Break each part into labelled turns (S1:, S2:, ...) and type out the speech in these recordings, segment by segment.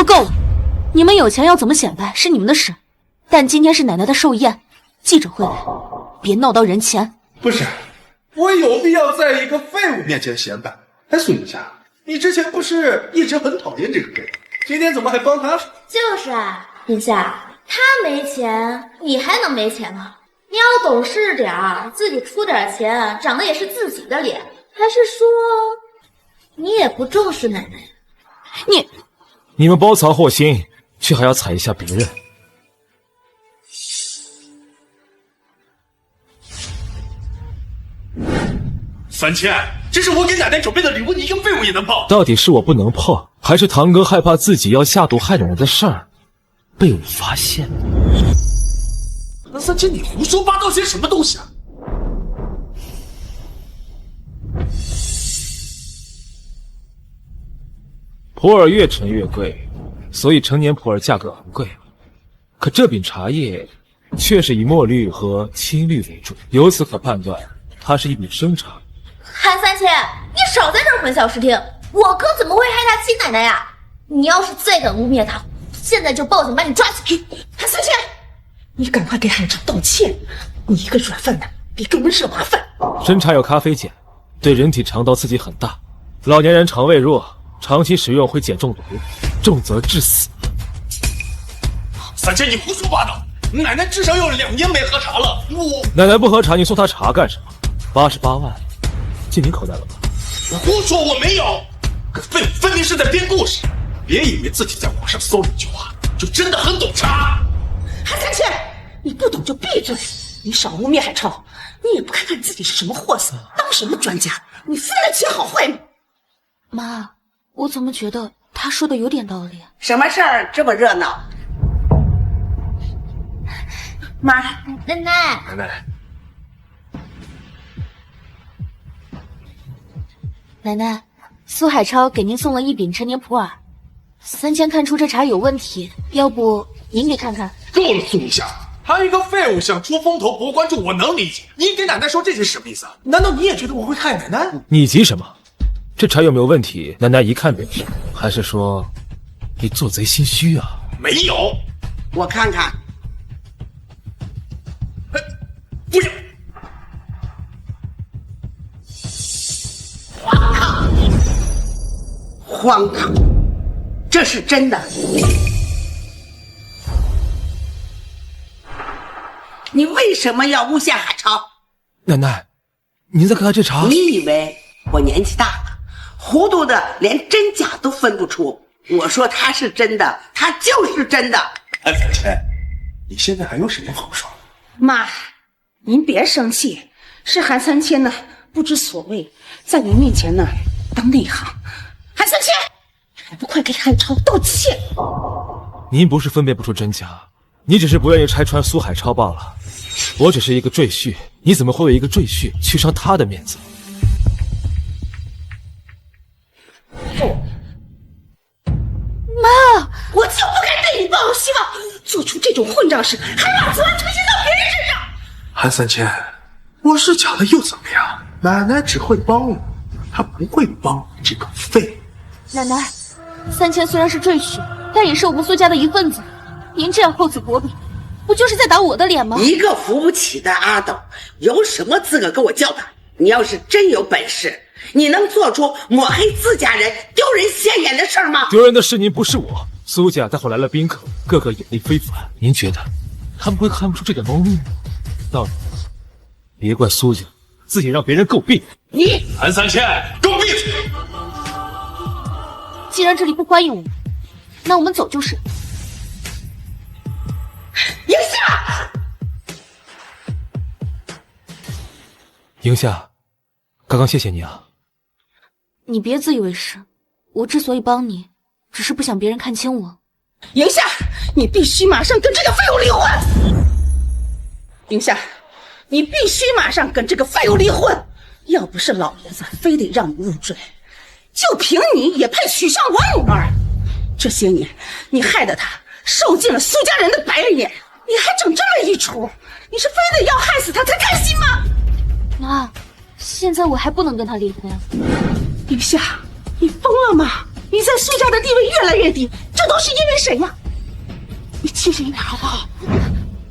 S1: 都够了！你们有钱要怎么显摆是你们的事，但今天是奶奶的寿宴，记者会来，别闹到人前。
S2: 不是，我有必要在一个废物面前显摆？哎，苏云霞，你之前不是一直很讨厌这个废物，今天怎么还帮他？
S3: 就是啊，宁夏，他没钱，你还能没钱吗？你要懂事点儿，自己出点钱，长的也是自己的脸。还是说，你也不重视奶奶？
S4: 你们包藏祸心，却还要踩一下别人。
S2: 3000，这是我给奶奶准备的礼物，你一个废物也能碰？
S4: 到底是我不能碰，还是堂哥害怕自己要下毒害奶奶的事儿被我发现？
S2: 那3000，你胡说八道些什么东西啊？
S4: 普洱越陈越贵，所以成年普洱价格昂贵。可这饼茶叶却是以墨绿和青绿为主，由此可判断，它是一饼生茶。
S3: 韩3000，你少在这儿混淆视听，我哥怎么会害他亲奶奶呀？你要是再敢污蔑他，现在就报警把你抓起来。
S5: 韩3000，你赶快给海潮道歉！你一个软饭男，别给我们惹麻烦。
S4: 生茶有咖啡碱，对人体肠道刺激很大，老年人肠胃弱，长期食用会碱中毒，重则致死。
S2: 3000，你胡说八道！奶奶至少有2年没喝茶了，
S4: 奶奶不喝茶，你送她茶干什么？88万，进你口袋了吧？
S2: 我胡说，我没有。个废物分明是在编故事，别以为自己在网上搜了一句话，就真的很懂茶。
S5: 韩3000，你不懂就闭嘴！你少污蔑海潮，你也不看看自己是什么货色，当什么专家？你分得起好坏吗？
S1: 妈，我怎么觉得他说的有点道理？
S6: 什么事儿这么热闹？
S3: 妈，奶奶，奶奶，
S1: 苏海超给您送了一饼陈年普洱，3000看出这茶有问题，要不您给看看？
S2: 够了，苏一下，他一个废物想出风头博关注，我能理解。你给奶奶说这些什么意思啊？难道你也觉得我会害奶奶？
S4: 你急什么？这茶有没有问题？奶奶一看便知。还是说你做贼心虚啊？
S2: 没有，
S6: 我看看。
S2: 不要！
S6: 荒唐！这是真的。你为什么要诬陷海潮？
S4: 奶奶，您在看这茶？
S6: 你以为我年纪大了，糊涂的连真假都分不出？我说它是真的，它就是真的。
S2: 韩3000，你现在还有什么好说？
S5: 妈，您别生气，是韩3000呢不知所谓，在您面前呢当内行。韩3000，还不快给海潮道歉！
S4: 您不是分辨不出真假，你只是不愿意拆穿苏海超罢了。我只是一个赘婿，你怎么会为一个赘婿去伤他的面子？
S5: 妈，我就不该对你抱有希望，做出这种混账事，还把责任推卸到别人身上。
S2: 韩3000，我是假的又怎么样？奶奶只会帮我，她不会帮这个废物。
S1: 奶奶，3000虽然是赘婿，但也是我们苏家的一份子。您这样厚此薄彼，不就是在打我的脸吗？
S6: 一个扶不起的阿斗，有什么资格跟我叫板？你要是真有本事，你能做出抹黑自家人、丢人现眼的事儿吗？
S4: 丢人的是您，不是我。苏家待会来了宾客，个个眼力非凡，您觉得他们会看不出这点猫腻吗？到了，别怪苏家自己让别人诟病。
S6: 你
S2: 韩3000，给我闭嘴！
S1: 既然这里不欢迎我们，那我们走就是。
S6: 赢下！
S4: 赢夏，刚刚谢谢你啊。
S1: 你别自以为是，我之所以帮你，只是不想别人看清我。
S5: 赢夏，你必须马上跟这个废物离婚！赢夏，你必须马上跟这个废物离婚！要不是老爷子非得让你入赘，就凭你也配娶上我女儿？这些年你害得他受尽了苏家人的白眼，你还整这么一出，你是非得要害死他才开心吗？
S1: 妈，现在我还不能跟他离婚。
S5: 赢夏，你疯了吗？你在苏家的地位越来越低，这都是因为谁呀？你清醒一点好不好？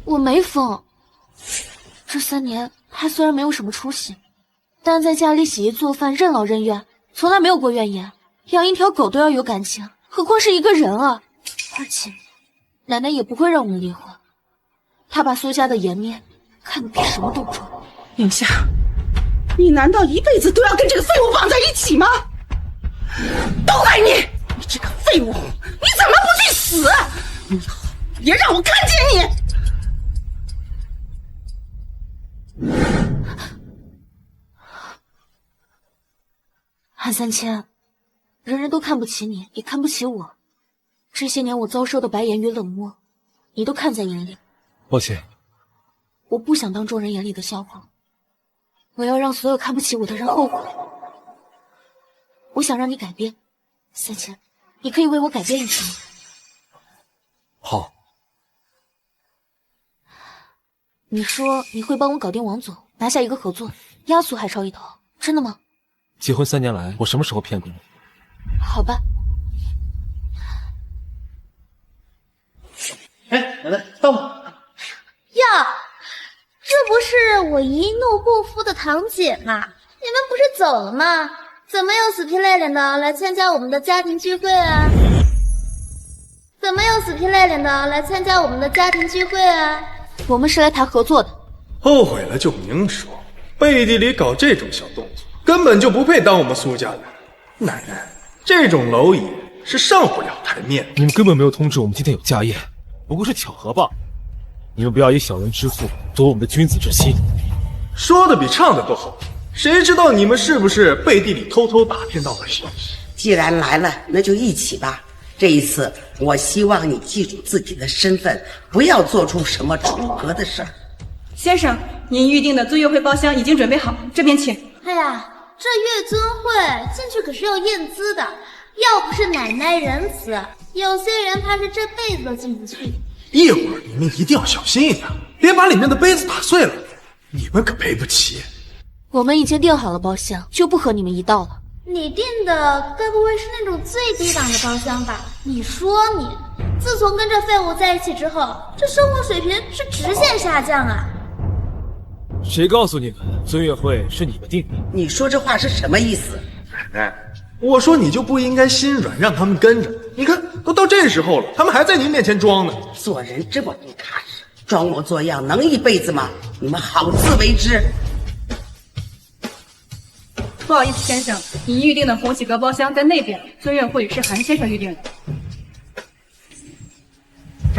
S1: 我没疯。这3年他虽然没有什么出息，但在家里洗衣做饭，任劳任怨，从来没有过怨言。养一条狗都要有感情，何况是一个人啊！而且，奶奶也不会让我们离婚。她把苏家的颜面看得比什么都重。
S5: 宁夏，你难道一辈子都要跟这个废物绑在一起吗？都怪你！你这个废物，你怎么不去死？你以后别让我看见你！
S1: 韩三千，人人都看不起你，也看不起我。这些年我遭受的白眼与冷漠，你都看在眼里。
S4: 抱歉，
S1: 我不想当众人眼里的笑话，我要让所有看不起我的人后悔。我想让你改变，三千，你可以为我改变一次吗？
S4: 好。
S1: 你说你会帮我搞定王总，拿下一个合作，压缩海超一头，真的吗？
S4: 结婚3年来，我什么时候骗过你？
S1: 好吧。
S2: 哎，奶奶到吗？
S3: 哟，这不是我一怒不服的堂姐吗？你们不是走了吗？怎么又死皮赖脸的来参加我们的家庭聚会啊？怎么又死皮赖脸的来参加我们的家庭聚会啊？
S1: 我们是来谈合作的。
S2: 后悔了就明说，背地里搞这种小动作，根本就不配当我们苏家的。奶奶，这种蝼蚁是上不了台面。
S4: 你们根本没有通知我们今天有家宴，不过是巧合吧？你们不要以小人之腹夺我们的君子之心。
S2: 说的比唱的都好，谁知道你们是不是背地里偷偷打听到了什么？
S6: 既然来了，那就一起吧。这一次，我希望你记住自己的身份，不要做出什么出格的事儿。
S7: 先生，您预定的尊悦会包厢已经准备好，这边请。
S3: 哎呀，这月尊会进去可是要验资的，要不是奶奶仁慈，有些人怕是这辈子都进不去。
S2: 一会儿你们一定要小心一点，别把里面的杯子打碎了，你们可赔不起。
S1: 我们已经订好了包厢，就不和你们一道了。
S3: 你订的该不会是那种最低档的包厢吧？你说你，自从跟这废物在一起之后，这生活水平是直线下降啊！
S4: 谁告诉你们尊悦会是你们定的？
S6: 你说这话是什么意思？
S2: 奶奶，我说你就不应该心软，让他们跟着。你看，都到这时候了，他们还在您面前装呢。
S6: 做人这么不踏实，装模作样能一辈子吗？你们好自为之。
S7: 不好意思，先生，您预定的红喜阁包厢在那边，尊悦会是韩先生预定的。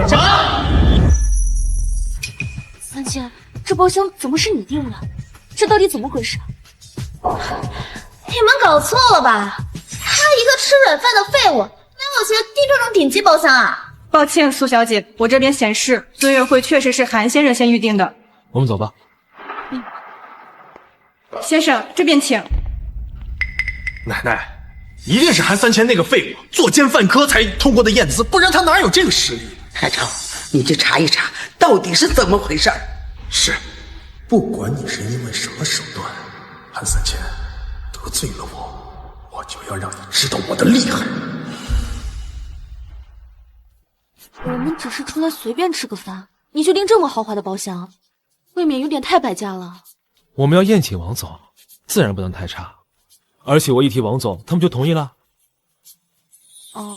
S2: 什么？
S1: 三千，这包厢怎么是你订的？这到底怎么回事？
S3: 你们搞错了吧？他一个吃软饭的废物，哪有钱订这种顶级包厢啊？
S7: 抱歉，苏小姐，我这边显示尊悦会确实是韩先生先预定的。
S4: 我们走吧。
S7: 先生，这边请。
S2: 奶奶，一定是韩三千那个废物作奸犯科才通过的验资，不然他哪有这个实力？
S6: 海超，你去查一查，到底是怎么回事？
S2: 是，不管你是因为什么手段，韩三千得罪了我，我就要让你知道我的厉害。
S1: 我们只是出来随便吃个饭，你就订这么豪华的包厢，未免有点太败家了。
S4: 我们要宴请王总，自然不能太差。而且我一提王总，他们就同意了。
S1: 哦，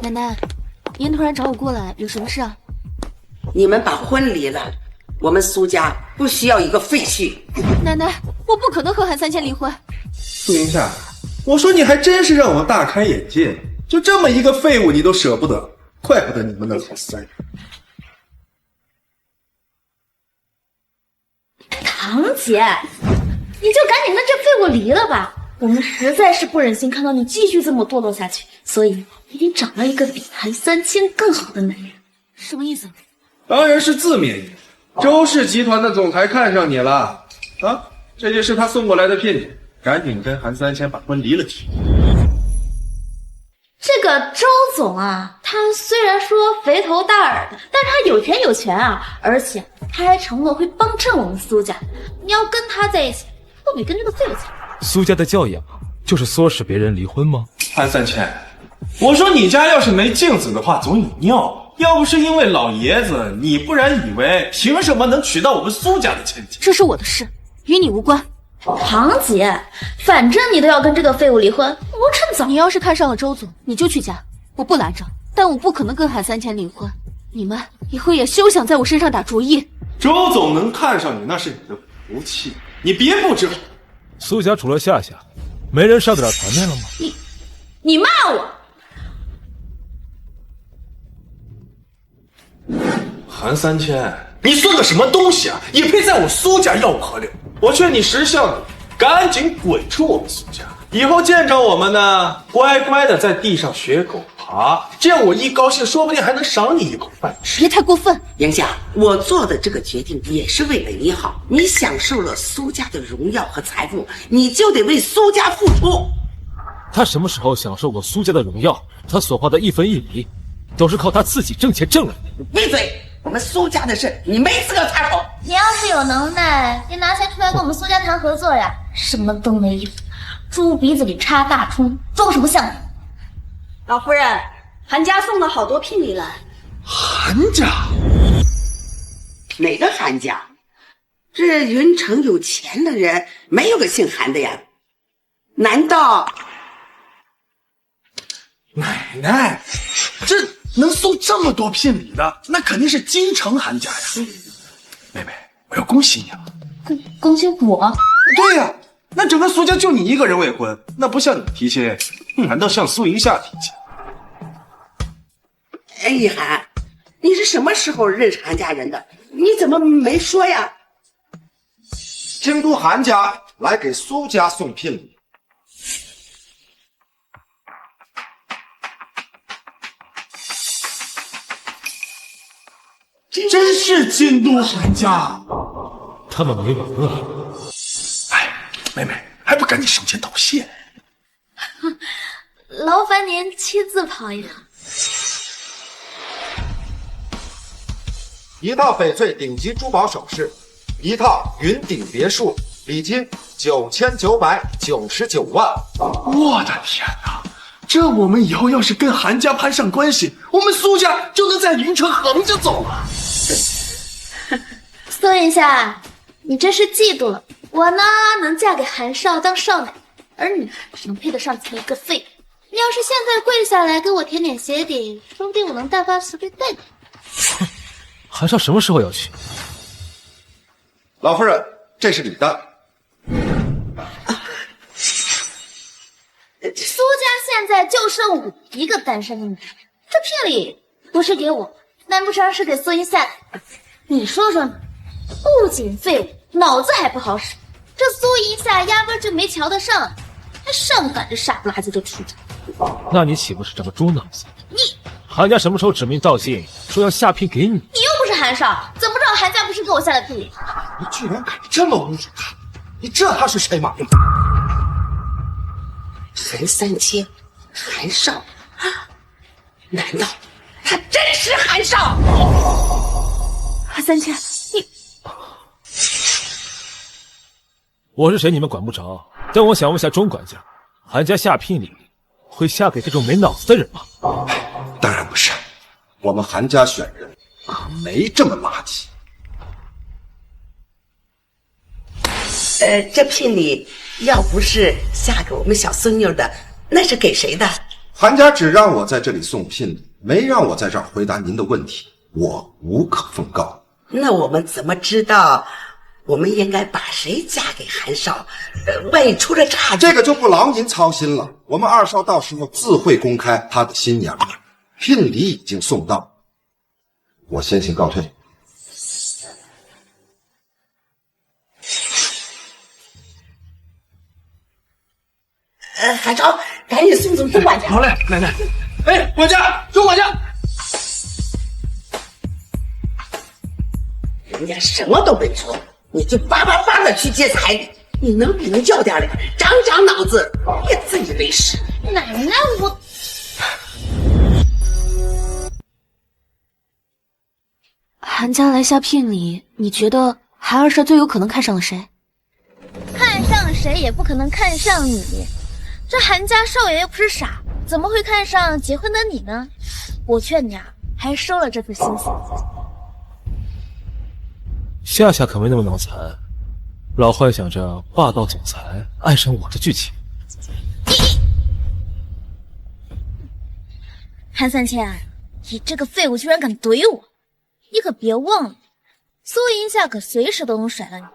S1: 奶奶，您突然找我过来，有什么事啊？
S6: 你们把婚离了，我们苏家不需要一个废墟。
S1: 奶奶，我不可能和韩三千离婚。
S2: 宁夏，我说你还真是让我大开眼界，就这么一个废物你都舍不得，怪不得你们能好3人。
S3: 堂姐，你就赶紧跟这废物离了吧！我们实在是不忍心看到你继续这么堕落下去，所以一定找到一个比韩三千更好的男人。
S1: 什么意思？
S2: 当然是字面意思。周氏集团的总裁看上你了啊！这就是他送过来的聘礼，赶紧跟韩三千把婚离了去。
S3: 这个周总啊，他虽然说肥头大耳的，但是他有权有权啊，而且他还承诺会帮衬我们苏家。你要跟他在一起，都比跟这个废物强。
S4: 苏家的教养就是唆使别人离婚吗？
S2: 韩三千，我说你家要是没镜子的话，总有尿。要不是因为老爷子，你不然以为凭什么能娶到我们苏家的千金？
S1: 这是我的事，与你无关。
S3: 堂姐，反正你都要跟这个废物离婚，我趁早。
S1: 你要是看上了周总，你就去嫁，我不拦着。但我不可能跟韩三千离婚，你们以后也休想在我身上打主意。
S2: 周总能看上你，那是你的福气，你别不知好。
S4: 苏家除了夏夏，没人上得了台面了吗？
S3: 你骂我！
S2: 韩三千，你算个什么东西啊？也配在我苏家吆五喝六？我劝你识相点，赶紧滚出我们苏家！以后见着我们呢，乖乖的在地上学狗爬，这样我一高兴，说不定还能赏你一口饭吃。
S1: 别太过分！
S6: 莹夏，我做的这个决定也是为了你好。你享受了苏家的荣耀和财富，你就得为苏家付出。
S4: 他什么时候享受过苏家的荣耀？他所花的一分一厘，都是靠他自己挣钱挣来的。
S6: 闭嘴！我们苏家的事，你没资格插口。
S3: 你要是有能耐，你拿钱出来跟我们苏家谈合作呀？什么都没有，猪鼻子里插大葱，装什么像？
S5: 老夫人，韩家送了好多聘礼来。
S2: 韩家？
S6: 哪个韩家？这云城有钱的人没有个姓韩的呀？难道？
S2: 奶奶，这能送这么多聘礼的，那肯定是京城韩家呀！妹妹，我要恭喜你了。
S3: 恭喜我？
S2: 对呀，那整个苏家就你一个人未婚，那不向你提亲，难道向苏银夏提亲？
S6: 哎，一涵，你是什么时候认识韩家人的？你怎么没说呀？
S8: 京都韩家来给苏家送聘礼。
S2: 真是京都韩家！
S4: 他们没完了！
S2: 哎，妹妹，还不赶紧上前道谢？
S3: 劳烦您亲自跑一趟。
S8: 一套翡翠顶级珠宝首饰，一套云顶别墅，礼金9999万。
S2: 我的天哪！这我们以后要是跟韩家攀上关系，我们苏家就能在云城横着走了。
S3: 苏一下，你这是嫉妒了。我呢，能嫁给韩少当少奶，而你只能配得上这么一个废物。你要是现在跪下来给我舔舔鞋底，说不定我能大发慈悲待你。
S4: 韩少什么时候要去？
S8: 老夫人，这是你的。
S3: 苏家现在就剩我一个单身的女人，这聘礼不是给我，难不成是给苏一夏？你说说，不仅废物，脑子还不好使。这苏一夏压根就没瞧得上，还上赶着傻不拉几就出去。
S4: 那你岂不是长个猪脑子？
S3: 你
S4: 韩家什么时候指名道姓说要下聘给你？
S3: 你又不是韩少，怎么知道韩家不是给我下的聘礼？
S8: 你居然敢这么侮辱他！你知道他是谁吗？
S6: 韩三千，韩少啊？难道他真是韩少？
S1: 韩三千，你
S4: 我是谁你们管不着，但我想问下钟管家，韩家下聘礼会下给这种没脑子的人吗？
S8: 当然不是，我们韩家选人可没这么垃圾。
S6: 这聘礼要不是下给我们小孙女的，那是给谁的？
S8: 韩家只让我在这里送聘礼，没让我在这儿回答您的问题，我无可奉告。
S6: 那我们怎么知道我们应该把谁嫁给韩少？万一出了岔子，
S8: 这个就不劳您操心了。我们二少到时候自会公开他的新娘。聘礼已经送到，我先行告退。
S6: 韩少，赶紧送走钟管家。
S2: 好嘞，奶奶。哎，管家，钟管家。
S6: 人家什么都没做，你就叭叭叭的去接彩礼，你能领教点儿，长长脑子，别自以为是。
S3: 奶奶，我
S1: 韩家来下聘礼，你觉得韩二少最有可能看上了谁？
S3: 看上谁也不可能看上你。这韩家少爷又不是傻，怎么会看上结婚的你呢？我劝你啊，还是收了这份心思。
S4: 夏夏可没那么脑残，老幻想着霸道总裁爱上我的剧情。
S3: 韩三千，你这个废物居然敢怼我！你可别忘了，苏银夏可随时都能甩了你，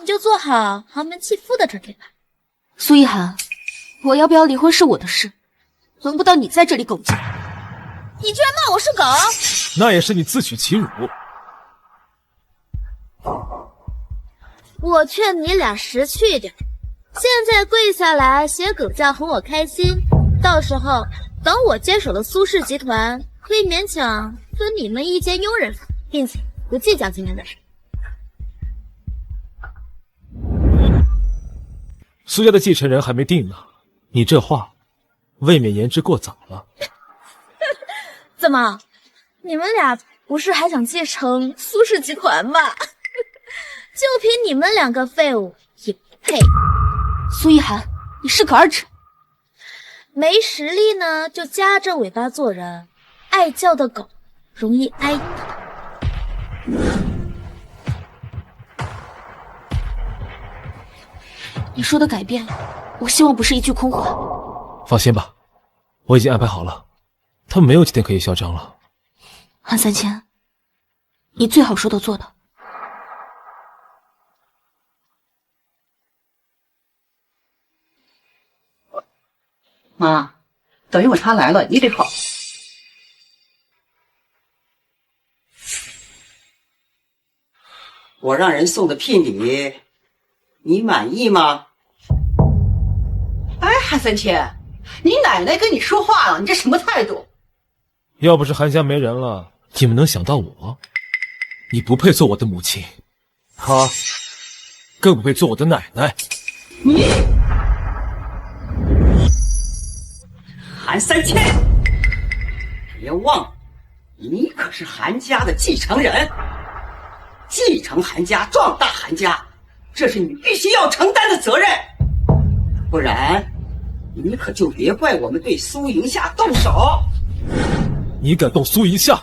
S3: 你就做好豪门弃妇的准备吧。
S1: 苏一涵，我要不要离婚是我的事，轮不到你在这里苟且。
S3: 你居然骂我是狗！
S4: 那也是你自取其辱。
S3: 我劝你俩识趣点，现在跪下来写狗叫哄我开心，到时候等我接手了苏氏集团，可以勉强分你们一间佣人房，并且不计较今天的事。
S4: 苏家的继承人还没定呢，你这话未免言之过早了。
S3: 怎么，你们俩不是还想继承苏氏集团吗？就凭你们两个废物也不配。
S1: 苏一涵，你适可而止。
S3: 没实力呢，就夹着尾巴做人。爱叫的狗容易挨打。
S1: 你说的改变，我希望不是一句空话。
S4: 放心吧，我已经安排好了，他们没有几天可以嚣张了。
S1: 韩三千，你最好说的做的。
S5: 妈，等一会儿他来了，你得好。
S6: 我让人送的聘礼，你满意吗？
S5: 哎，韩三千，你奶奶跟你说话了，你这什么态度？
S4: 要不是韩家没人了，你们能想到我？你不配做我的母亲，她更不配做我的奶奶。
S5: 你
S6: 韩三千，别忘了，你可是韩家的继承人，继承韩家，壮大韩家，这是你必须要承担的责任。不然，你可就别怪我们对苏银夏动手。
S4: 你敢动苏银夏，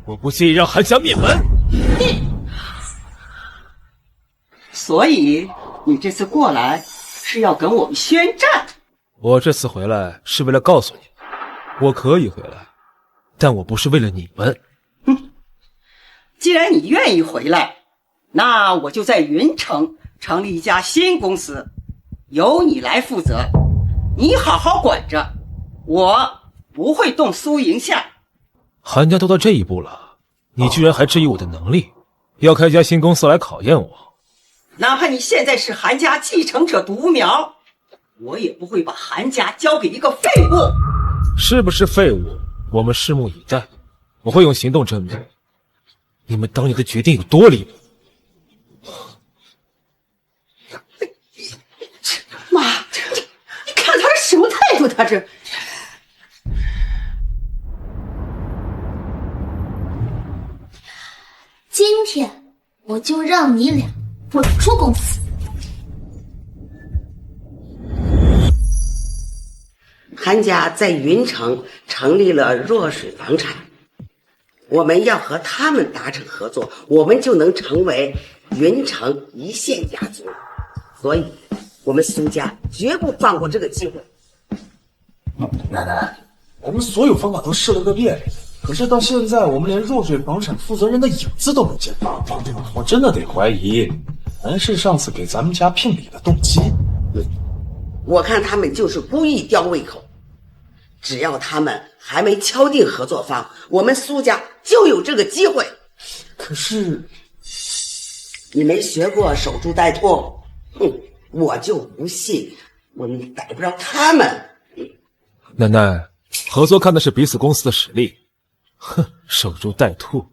S4: 我不介意让韩家灭门。
S6: 所以你这次过来是要跟我们宣战？
S4: 我这次回来是为了告诉你，我可以回来，但我不是为了你们。
S6: 既然你愿意回来，那我就在云城成立一家新公司，由你来负责，你好好管着，我不会动苏银夏。
S4: 韩家都到这一步了，你居然还质疑我的能力，要开家新公司来考验我？
S6: 哪怕你现在是韩家继承者独苗，我也不会把韩家交给一个废物。
S4: 是不是废物，我们拭目以待，我会用行动证明你们当年的决定有多离谱。
S5: 妈，你看他是什么态度？他这
S3: 今天我就让你俩滚出公司。
S6: 韩家在云城成立了弱水房产，我们要和他们达成合作，我们就能成为云城一线家族。所以，我们苏家绝不放过这个机会。
S2: 奶奶，我们所有方法都试了个遍，可是到现在我们连弱水房产负责人的影子都没见到。我真的得怀疑南氏上次给咱们家聘礼的动机。
S6: 我看他们就是故意吊胃口，只要他们还没敲定合作方，我们苏家就有这个机会。
S2: 可是
S6: 你没学过守株待兔，我就不信我们逮不着他们。
S4: 奶奶，合作看的是彼此公司的实力。守株待兔，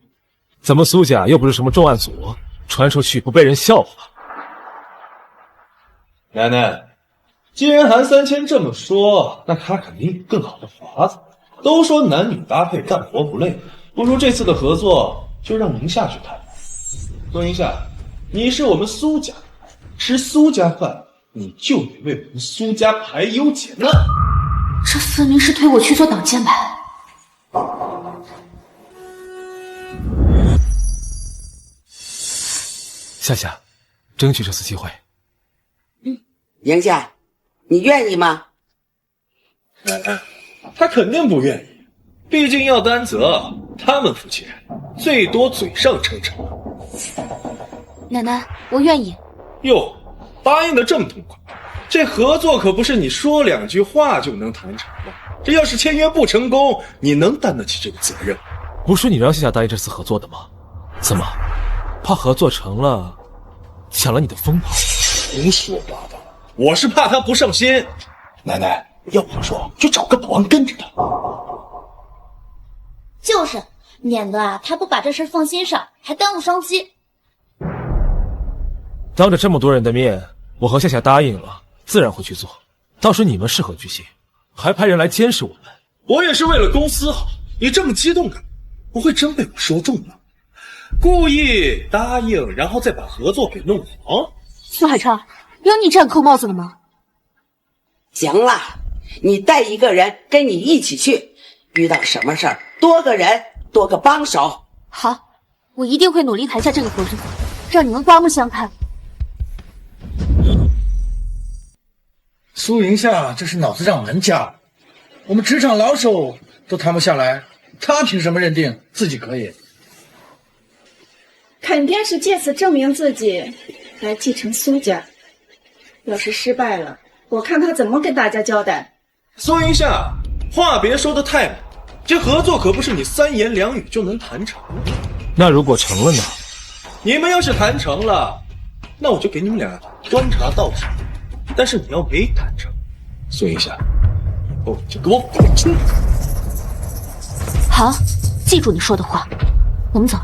S4: 咱们苏家又不是什么重案组，传出去不被人笑话。
S2: 奶奶，既然韩三千这么说，那他肯定有更好的法子。都说男女搭配干活不累，不如这次的合作就让宁夏去谈。苏宁夏，你是我们苏家，吃苏家饭你就得为我们苏家排忧解难。
S1: 这分明是推我去做挡箭牌。
S4: 夏夏，争取这次机会。
S9: 宁夏，你愿意吗？
S2: 奶奶，他肯定不愿意，毕竟要担责，他们夫妻人最多嘴上称称。
S1: 奶奶，我愿意。
S2: 哟，答应的这么痛快，这合作可不是你说2句话就能谈成的。这要是签约不成功，你能担得起这个责任？
S4: 不是你让夏夏答应这次合作的吗？怎么，怕合作成了，抢了你的风跑？
S2: 胡说八道！我是怕他不上心。奶奶，要我说，就找个保安跟着他。
S3: 就是，免得他不把这事放心上，还耽误商机。
S4: 当着这么多人的面，我和夏夏答应了，自然会去做。到时你们是何居心？还派人来监视我们？
S2: 我也是为了公司好，你这么激动干嘛？不会真被我说中了？故意答应，然后再把合作给弄黄？
S1: 苏海超，有你这样扣帽子的吗？
S9: 行了，你带一个人跟你一起去，遇到什么事儿，多个人多个帮手。
S1: 好，我一定会努力谈下这个合作，让你们刮目相看。
S10: 苏云夏这是脑子让门夹了，我们职场老手都谈不下来，他凭什么认定自己可以？
S7: 肯定是借此证明自己，来继承苏家。要是失败了，我看他怎么跟大家交代。
S2: 苏云夏，话别说的太满，这合作可不是你3言2语就能谈成的。
S4: 那如果成了呢？
S2: 你们要是谈成了，那我就给你们俩端茶倒水。但是你要没谈成，苏云夏，以后就给我滚出去！
S1: 好，记住你说的话，我们走。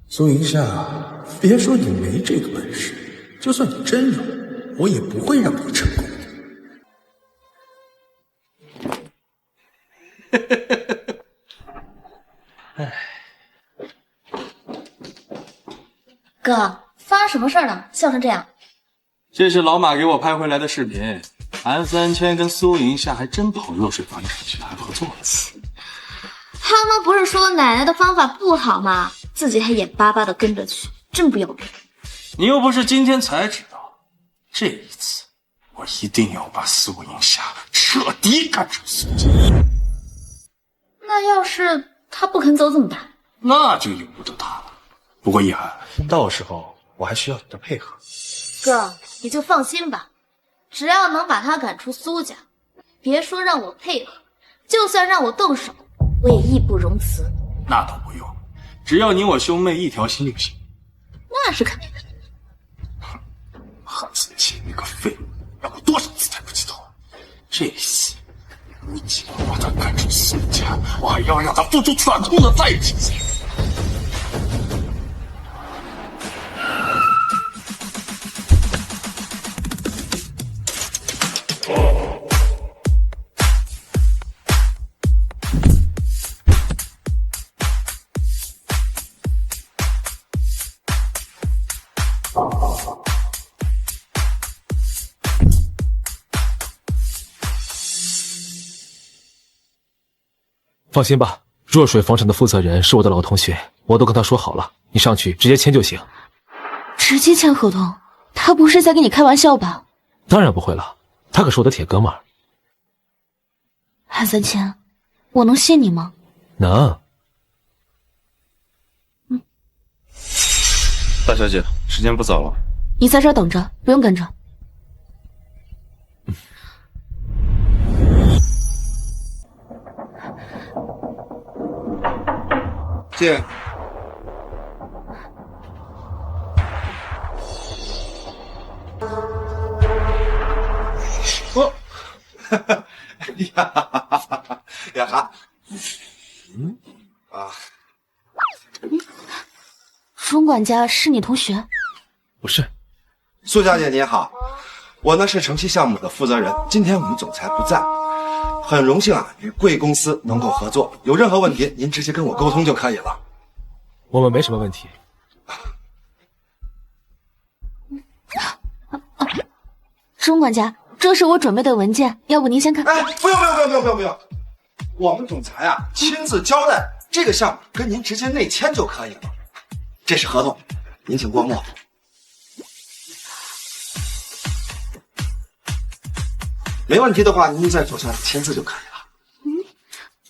S11: 苏云夏，别说你没这个本事，就算你真有，我也不会让你成功的。
S2: 唉，
S3: 哥，发生什么事儿了？笑成这样。
S2: 这是老马给我拍回来的视频，韩3000跟苏云夏还真跑热水房产去谈合作了。
S3: 他们不是说奶奶的方法不好吗？自己还眼巴巴的跟着去，真不要脸。
S2: 你又不是今天才知道，这一次我一定要把苏云夏彻底赶出苏家。
S3: 那要是他不肯走怎么办？
S2: 那就由不得他了。不过一涵，到时候我还需要你的配合。
S3: 哥，你就放心吧，只要能把他赶出苏家，别说让我配合，就算让我动手，我也义不容辞。
S2: 那倒不用，只要你我兄妹一条心就行。
S3: 那是肯定的。
S2: 韩3000那个废物，要过多少次才不知道？这次不仅要把他赶出苏家，我还要让他付出惨痛的代价。
S4: 放心吧，若水房产的负责人是我的老同学，我都跟他说好了，你上去直接签就行。
S1: 直接签合同？他不是在跟你开玩笑吧？
S4: 当然不会了，他可是我的铁哥们儿。
S1: 韩3000，我能信你吗？
S4: 能。
S12: 大小姐，时间不早了，
S1: 你在这儿等着，不用跟着。
S8: 进。
S2: 哦，
S8: 呀哈，
S1: 钟管家是你同学？
S4: 不是。
S8: 苏小姐您好，我呢是城西项目的负责人，今天我们总裁不在，很荣幸与贵公司能够合作，有任何问题您直接跟我沟通就可以了。
S4: 我们没什么问题。
S1: 钟管家，这是我准备的文件，要不您先看？
S8: 哎，不用，我们总裁啊亲自交代，这个项目跟您直接内签就可以了。这是合同，您请过目。没问题的话，您在左上签字就可以了。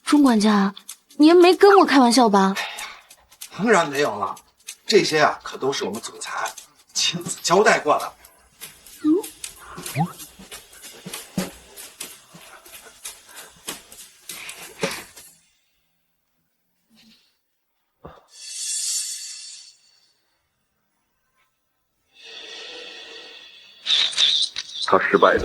S1: 钟管家，您没跟我开玩笑吧？
S8: 当然没有了，这些啊可都是我们总裁亲自交代过的。
S12: 他失败了。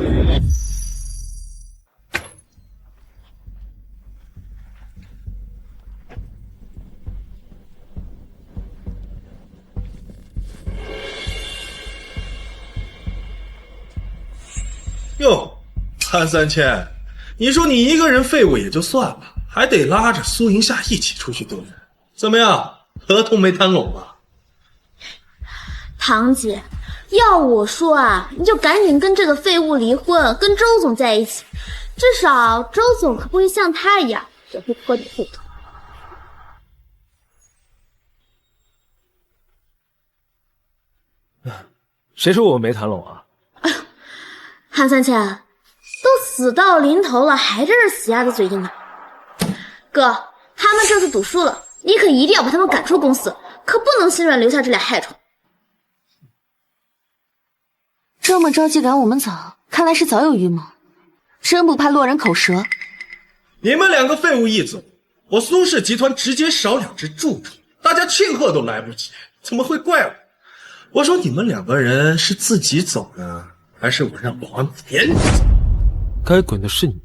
S2: 哟，韩三千，你说你一个人废物也就算了，还得拉着苏银夏一起出去动人，怎么样？合同没谈拢吧？
S3: 堂姐，要我说啊，你就赶紧跟这个废物离婚，跟周总在一起，至少周总可不会像他一样也会拖你后腿。
S4: 谁说我们没谈拢啊？
S3: 韩三千，都死到临头了，还在这死鸭子嘴硬呢。哥，他们这次赌输了，你可一定要把他们赶出公司，可不能心软留下这俩害虫。
S1: 这么着急赶我们走，看来是早有预谋，真不怕落人口舌。
S2: 你们两个废物一走，我苏氏集团直接少2只柱子，大家庆贺都来不及，怎么会怪我？我说你们2个人是自己走呢，还是我让王田走？
S4: 该滚的是你。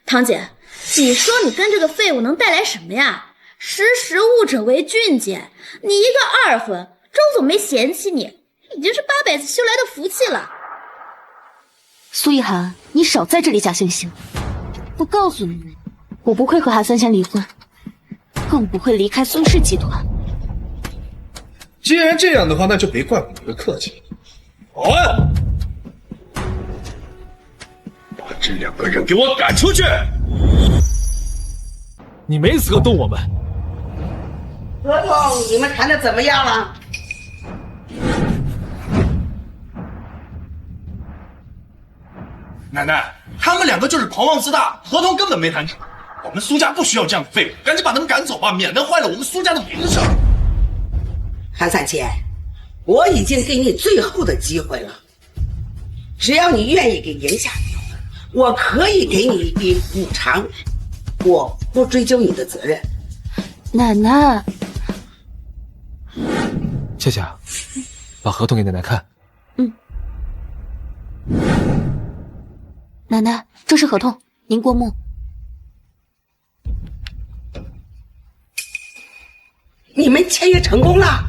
S3: 堂姐，你说你跟这个废物能带来什么呀？识时务者为俊杰，你一个2婚，周总没嫌弃你，已经是8辈子修来的福气了。
S1: 苏一涵，你少在这里假惺惺！我告诉你，我不会和韩三千离婚，更不会离开苏氏集团。
S2: 既然这样的话，那就别怪我不客气。保安，把这2个人给我赶出去！
S4: 你没资格动我们。
S9: 合同你们谈的怎么样了？
S2: 奶奶，他们2个就是狂妄自大，合同根本没谈成。我们苏家不需要这样的废物，赶紧把他们赶走吧，免得坏了我们苏家的名声。
S9: 韩三千，我已经给你最后的机会了，只要你愿意给赢下离婚，我可以给你一笔补偿，我不追究你的责任。
S1: 奶奶，
S4: 夏夏，把合同给奶奶看。
S1: 奶奶，这是合同，您过目。
S9: 你们签约成功了。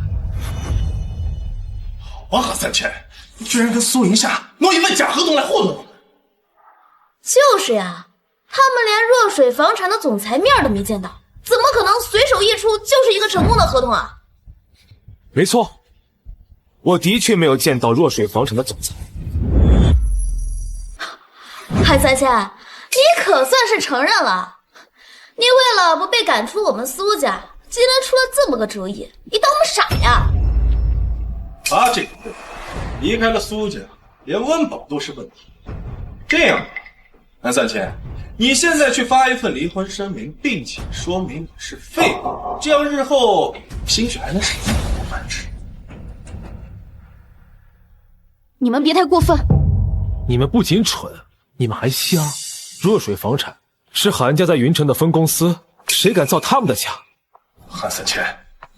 S2: 好啊，韩三千，你居然跟苏银夏弄一份假合同来糊弄我们！
S3: 就是呀，他们连若水房产的总裁面都没见到，怎么可能随手一出就是一个成功的合同啊？
S4: 没错，我的确没有见到若水房产的总裁。
S3: 韩三千，你可算是承认了，你为了不被赶出我们苏家，竟然出了这么个主意，你当我们傻呀？
S2: 他这个人离开了苏家，连温饱都是问题。这样吧，韩三千，你现在去发一份离婚声明，并且说明你是废物，这样日后兴许还能省一口饭吃。
S1: 你们别太过分！
S4: 你们不仅蠢，你们还瞎。若水房产是韩家在云城的分公司，谁敢造他们的家？
S2: 韩三千，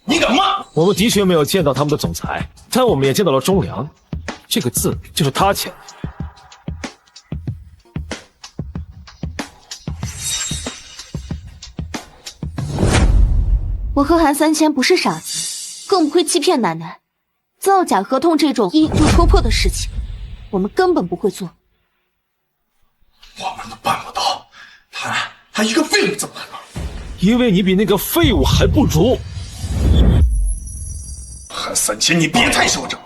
S2: 你敢骂？
S4: 我们的确没有见到他们的总裁，但我们也见到了钟良，这个字就是他签的。
S1: 我和韩三千不是傻子，更不会欺骗奶奶。造假合同这种一就戳破的事情，我们根本不会做。
S2: 我们都办不到，他一个废物怎么可能？
S4: 因为你比那个废物还不如。
S2: 韩三千，你别太嚣张！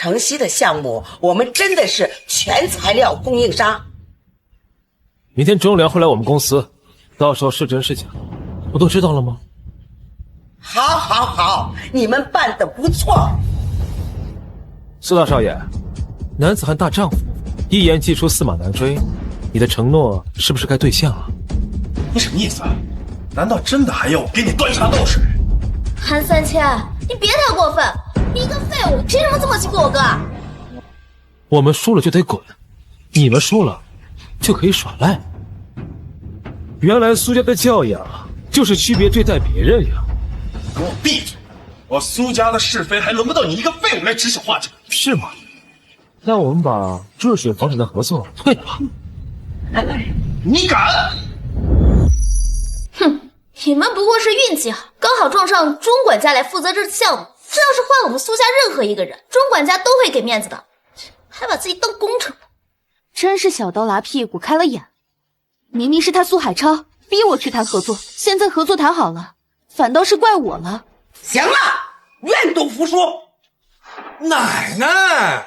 S9: 城西的项目，我们真的是全材料供应商。
S4: 明天中午2会来我们公司，到时候是真是假，我都知道了吗？
S9: 好，好，好，你们办得不错。
S4: 苏大少爷，男子汉大丈夫，一言既出驷马难追，你的承诺是不是该兑现了？
S2: 你什么意思啊？难道真的还要我给你端茶倒水？
S3: 韩三千，你别太过分！你一个废物，凭什么这么欺负我哥？
S4: 我们输了就得滚，你们输了就可以耍赖。原来苏家的教养就是区别对待别人呀！
S2: 给我闭嘴！我苏家的是非还轮不到你一个废物来指手画脚，是吗？
S4: 那我们把热水房产的合作退了吧。
S2: 你敢？
S3: 哼，你们不过是运气好，刚好撞上钟管家来负责这项目。这要是换我们苏家任何一个人，钟管家都会给面子的，还把自己当功臣。
S1: 真是小刀拉屁股开了眼。明明是他苏海超逼我去谈合作，现在合作谈好了，反倒是怪我了。
S9: 行了，愿赌服输。
S2: 奶奶，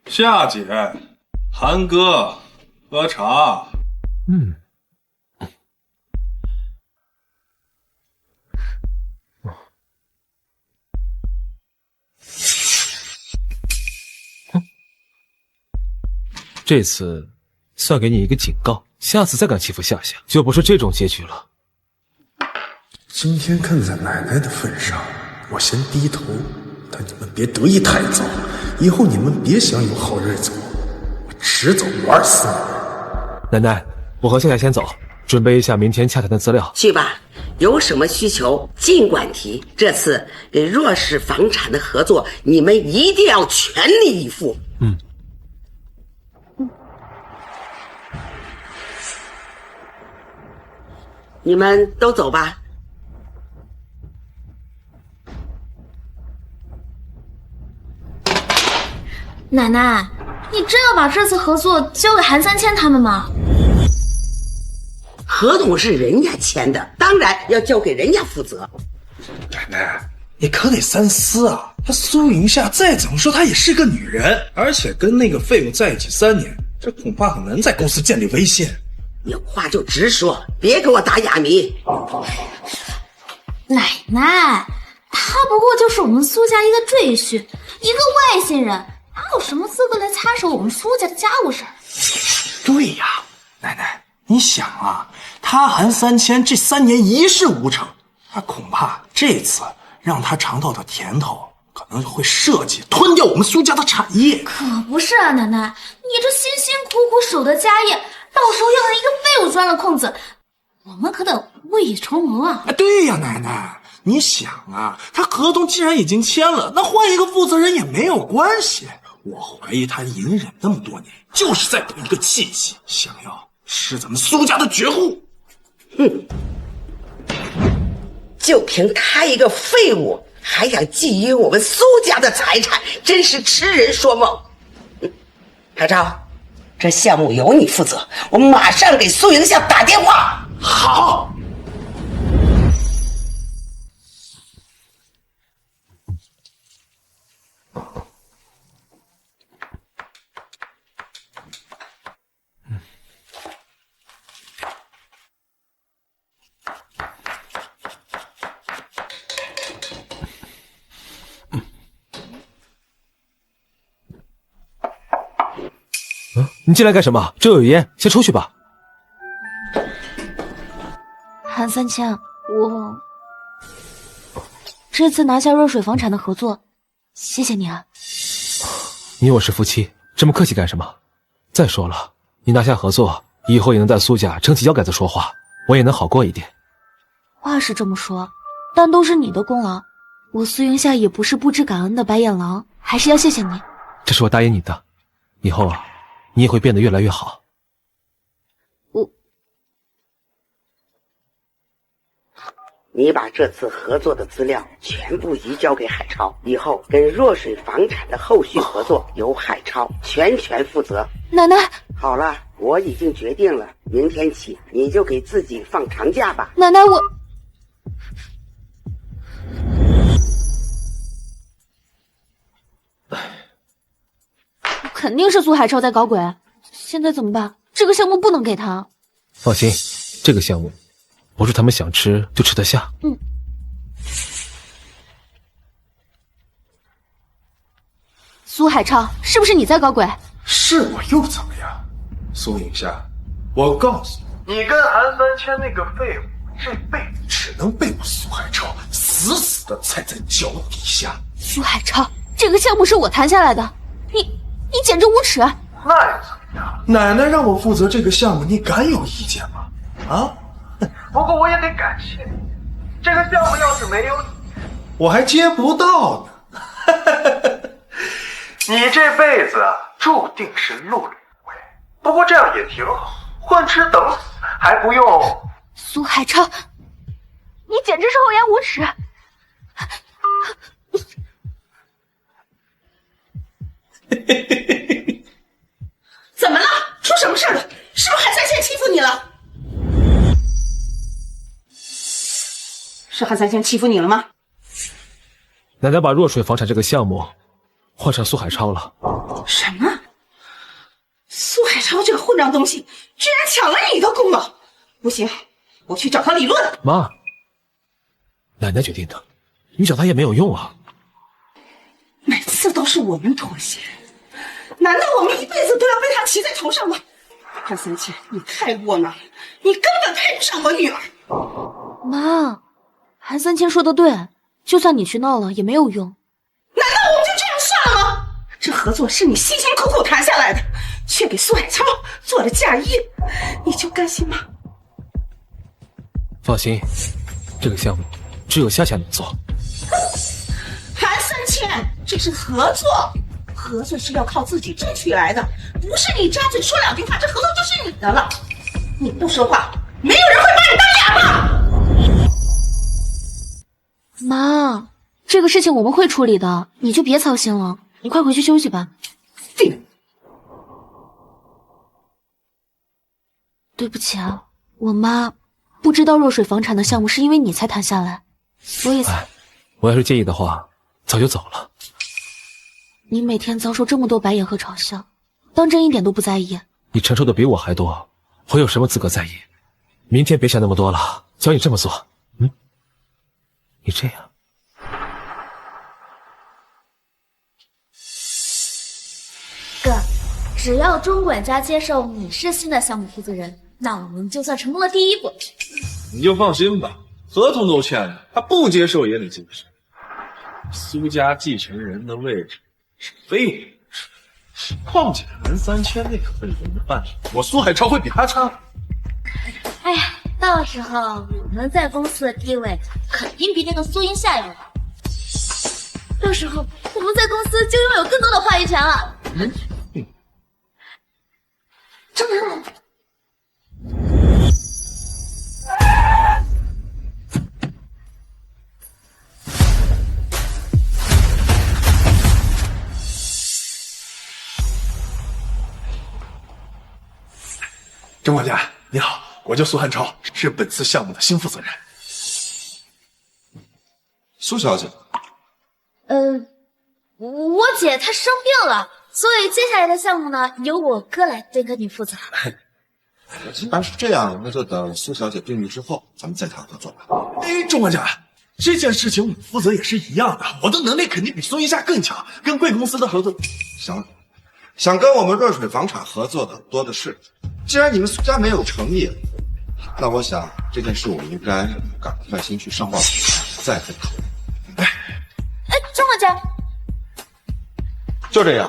S2: 夏姐，韩哥，喝茶。
S4: 这次算给你一个警告，下次再敢欺负夏夏，就不是这种结局了。
S11: 今天看在奶奶的份上，我先低头，但你们别得意太早，以后你们别想有好日子过，我迟早玩死你们。
S4: 奶奶，我和夏夏先走，准备一下明天洽谈的资料。
S9: 去吧，有什么需求尽管提。这次给弱势房产的合作，你们一定要全力以赴。你们都走吧。
S3: 奶奶，你真要把这次合作交给韩三千他们吗？
S9: 合同是人家签的，当然要交给人家负责。
S2: 奶奶，你可得三思啊！她苏云夏再怎么说她也是个女人，而且跟那个废物在一起3年，这恐怕很难在公司建立威信。
S9: 有话就直说，别给我打哑谜。
S3: 奶奶，他不过就是我们苏家一个赘婿，一个外姓人，哪有什么资格来插手我们苏家的家务事？
S2: 对呀，奶奶，你想啊，他韩三千这3年一事无成，他恐怕这次让他尝到的甜头，可能会设计吞掉我们苏家的产业。
S3: 可不是啊，奶奶，你这辛辛苦苦守的家业，到时候要让一个废物钻了空子，我们可得未雨绸缪啊！
S2: 对呀，奶奶，你想啊，他合同既然已经签了，那换一个负责人也没有关系。我怀疑他隐忍那么多年，就是在等一个契机，想要吃咱们苏家的绝户。
S9: 就凭他一个废物，还想觊觎我们苏家的财产，真是痴人说梦。海超，这项目由你负责，我马上给苏云夏打电话。
S2: 好。
S4: 你进来干什么？这有烟，先出去吧。
S1: 韩三千，我这次拿下热水房产的合作，谢谢你啊。
S4: 你我是夫妻，这么客气干什么？再说了，你拿下合作，以后也能在苏家撑起腰杆子说话，我也能好过一点。
S1: 话是这么说，但都是你的功劳，我苏云夏也不是不知感恩的白眼狼，还是要谢谢你。
S4: 这是我答应你的，以后啊，你也会变得越来越好。
S9: 你把这次合作的资料全部移交给海超，以后跟若水房产的后续合作由海超全权负责。
S1: 奶奶，
S9: 好了，我已经决定了，明天起你就给自己放长假吧。
S1: 奶奶，我肯定是苏海超在搞鬼，现在怎么办？这个项目不能给他。
S4: 放心，这个项目不是他们想吃就吃得下。
S1: 苏海超，是不是你在搞鬼？
S11: 是我又怎么样？苏影夏，我告诉你，你跟韩三千那个废物，这辈子只能被我苏海超死死的踩在脚底下。
S1: 苏海超，这个项目是我谈下来的，你简直无耻！
S11: 那又怎么样？奶奶让我负责这个项目，你敢有意见吗？啊？不过我也得感谢你，这个项目要是没有你，我还接不到呢。你这辈子注定是碌碌无为。不过这样也挺好，混吃等死还不用。
S1: 苏海超，你简直是厚颜无耻！
S5: 怎么了？出什么事了？是不是韩三千欺负你了？是韩三千欺负你了吗？
S4: 奶奶把若水房产这个项目换成苏海超了。
S5: 什么？苏海超这个混账东西，居然抢了你的功劳！不行，我去找他理论。
S4: 妈，奶奶决定的，你找他也没有用啊。
S5: 每次都是我们妥协，难道我们一辈子都要被他骑在头上吗？韩三千，你太窝囊了，你根本配不上我女儿。
S1: 妈，韩三千说的对，就算你去闹了也没有用。
S5: 难道我们就这样算了吗？这合作是你辛辛苦苦谈下来的，却给苏海超做了嫁衣，你就甘心吗？
S4: 放心，这个项目只有夏夏能做。
S5: 韩三千，这是合作，合作是要靠自己争取来的，不是你张嘴说两句话，这合作就是你的了。你不说话，没有人会把你当哑巴。
S1: 妈，这个事情我们会处理的，你就别操心了，你快回去休息吧。对不起啊，我妈不知道若水房产的项目是因为你才谈下来，所以才……
S4: 我要是介意的话，早就走了。
S1: 你每天遭受这么多白眼和嘲笑，当真一点都不在意？
S4: 你承受的比我还多，我有什么资格在意？明天别想那么多了，教你这么做。你这样。
S3: 哥，只要钟管家接受你是新的项目负责人，那我们就算成功了第一步。
S2: 你就放心吧，合同都签了，他不接受也得接受。苏家继承人的位置是非你不是，况且韩三千那个份人的办事，我苏海超会比他差。
S3: 哎呀，到时候我们在公司的地位肯定比那个苏云夏要高，到时候我们在公司就拥有更多的话语权了。真的。
S11: 钟管家，你好，我叫苏汉超，是本次项目的新负责人。
S8: 苏小姐，
S3: 我姐她生病了，所以接下来的项目呢，由我哥来对哥你负责。
S8: 既然是这样，那就等苏小姐病愈之后，咱们再谈合作吧。
S11: 哎，钟管家，这件事情我负责也是一样的，我的能力肯定比苏一夏更强，跟贵公司的合作。
S8: 行了，想跟我们热水房产合作的多的是。既然你们苏家没有诚意，那我想这件事我们应该赶快先去上报警察，再考虑。
S3: 哎，钟管家，
S8: 就这样。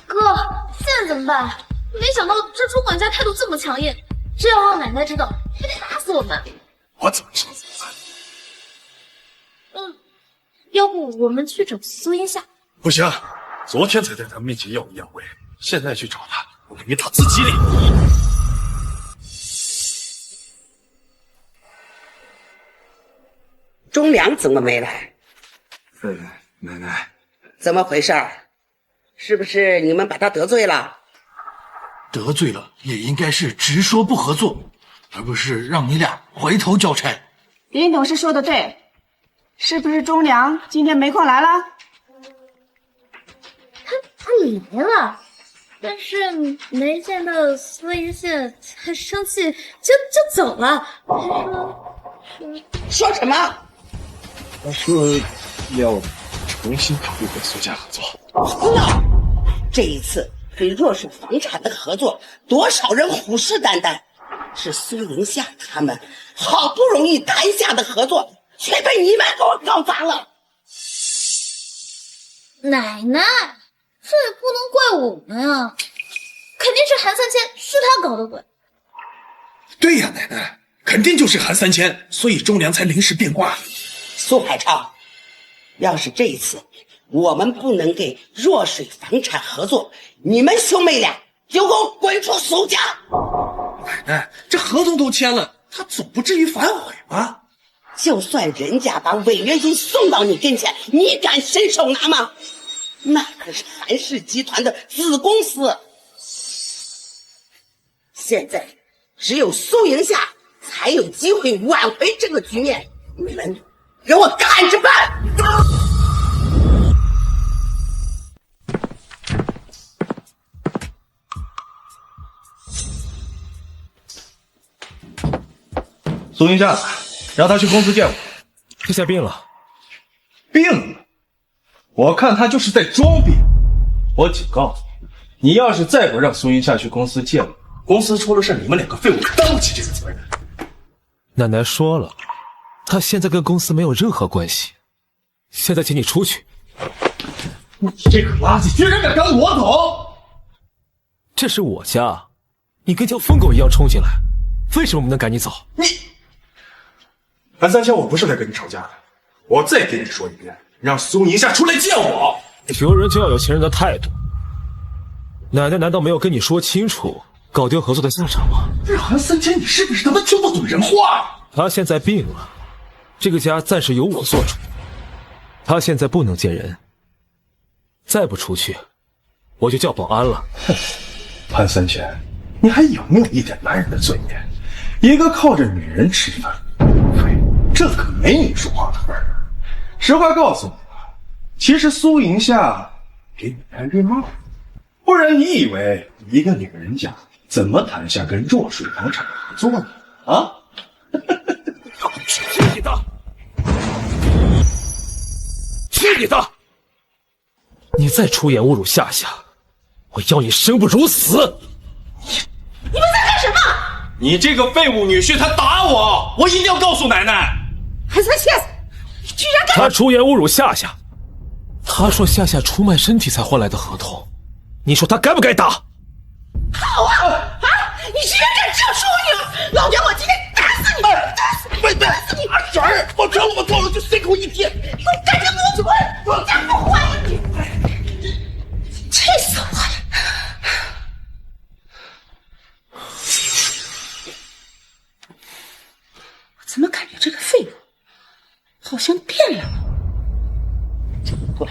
S3: 哥，现在怎么办？没想到这钟管家态度这么强硬，这要让奶奶知道，非得打死我们。
S11: 我怎么知道怎么办？
S3: 要不我们去找苏烟夏？
S11: 不行，昨天才在他面前耀武扬威，现在去找他，我给你打自己脸。
S9: 忠良怎么没来？
S11: 奶奶，
S9: 怎么回事儿？是不是你们把他得罪了？
S10: 得罪了也应该是直说不合作，而不是让你俩回头交差。
S7: 林董事说的对，是不是忠良今天没空来了？
S3: 他来了，但是没见到苏银夏，他生气就走了。他
S9: 说什么？
S11: 他说要重新考虑跟苏家合作。
S9: 胡闹！这一次跟若水房产的合作，多少人虎视眈眈，是苏银夏他们好不容易谈下的合作，却被你们给我搞砸了。
S3: 奶奶，这也不能怪我们呀，肯定是韩三千是他搞的鬼。
S11: 对呀，奶奶，肯定就是韩三千，所以忠良才临时变卦。
S9: 苏海超，要是这一次我们不能给若水房产合作，你们兄妹俩就给我滚出苏家！
S11: 奶奶，这合同都签了，他总不至于反悔吧？
S9: 就算人家把违约金送到你跟前，你敢伸手拿吗？那可是韩氏集团的子公司。现在只有苏银夏才有机会挽回这个局面，你们给我看着办！
S2: 苏银夏，让他去公司见我。
S4: 这下病了。
S2: 病了？我看他就是在装病。我警告你，你要是再不让苏银夏去公司见我，公司出了事，你们两个废物担不起这个责任。
S4: 奶奶说了，她现在跟公司没有任何关系。现在请你出去。
S2: 你这个垃圾，居然敢赶我走！
S4: 这是我家，你跟条疯狗一样冲进来，为什么不能赶你走？
S11: 韩三千，我不是来跟你吵架的，我再跟你说一遍，让苏银夏出来见我。
S4: 求人就要有情人的态度。奶奶难道没有跟你说清楚搞定合作的下场吗？
S11: 这韩三千，你是不是他妈听不懂人话？
S4: 他现在病了，这个家暂时由我做主。他现在不能见人，再不出去，我就叫保安了。
S11: 哼，韩三千，你还有没有一点男人的尊严？一个靠着女人吃饭，这可没你说话的份儿。实话告诉你吧，其实苏银夏给你戴绿帽，不然你以为一个女人家怎么谈下跟若水房产合作呢？啊？
S4: 去你的！去你的！你再出言侮辱夏夏，我要你生不如死！
S3: 你们在干什么？
S2: 你这个废物女婿，他打我，我一定要告诉奶奶。
S3: 韩三千，你居然敢！
S4: 他出言侮辱夏夏，他说夏夏出卖身体才换来的合同，你说他该不该打？
S9: 好啊！啊！你居然敢这样说我女儿，老娘我今天打死你！打死你！打死你！
S11: 二婶儿，我错了，就随口一天。
S9: 你给我赶紧给我滚！你家不欢迎你！气死我了！我怎么感觉这个废物好像变了？对。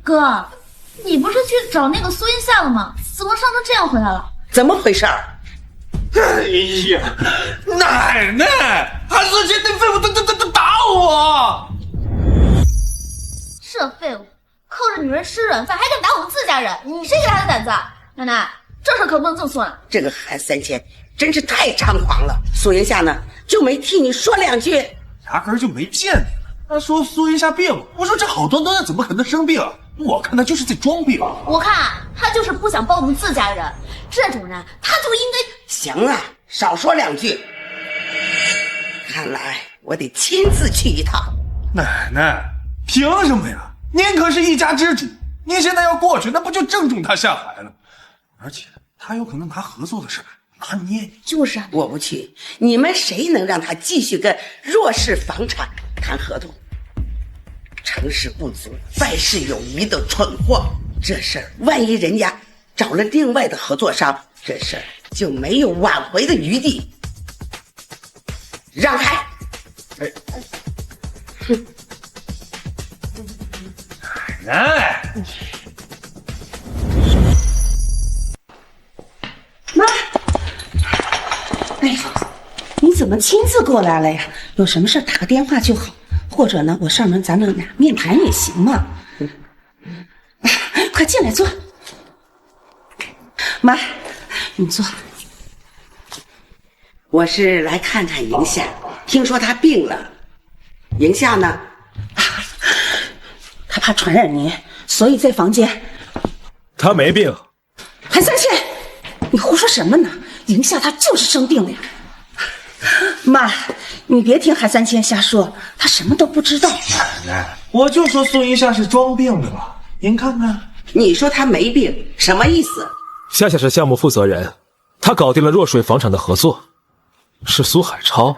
S3: 哥，你不是去找那个苏银夏了吗？怎么伤成这样回来了？
S9: 怎么回事？
S2: 哎呀，奶奶，韩三千那废物他打我！
S3: 这废物靠着女人吃软饭，还敢打我们自家人，你谁给他的胆子？奶奶，这事可不能这么算。
S9: 这个韩三千真是太猖狂了。苏银夏呢，就没替你说两句？
S11: 压根儿就没见你。他说苏银夏病了，我说这好端端的怎么可能生病？我看他就是在装病。
S3: 我看他就是不想帮我们自家人，这种人他就应该……
S9: 行了，少说两句。看来我得亲自去一趟。
S11: 奶奶，凭什么呀？您可是一家之主，您现在要过去，那不就正中他下怀了？而且他有可能拿合作的事拿捏你。
S3: 就是啊，
S9: 我不去，你们谁能让他继续跟若氏房产谈合同？成事不足败事有余的蠢货，这事儿万一人家找了另外的合作商，这事儿就没有挽回的余地。让开！
S10: 哎，
S9: 哼！
S10: 奶奶，
S5: 妈，哎呀，你怎么亲自过来了呀？有什么事打个电话就好，或者呢，我上门咱们面谈也行嘛。快进来坐。妈，你坐。
S9: 我是来看看迎夏，听说她病了。迎夏呢？
S5: 他怕传染您，所以在房间。
S4: 他没病。
S5: 韩三千，你胡说什么呢？迎夏他就是生病了呀。妈，你别听韩三千瞎说，他什么都不知道。
S2: 奶奶，我就说苏迎夏是装病的吧，您看看。
S9: 你说他没病，什么意思？
S4: 夏夏是项目负责人，他搞定了若水纺厂的合作，是苏海超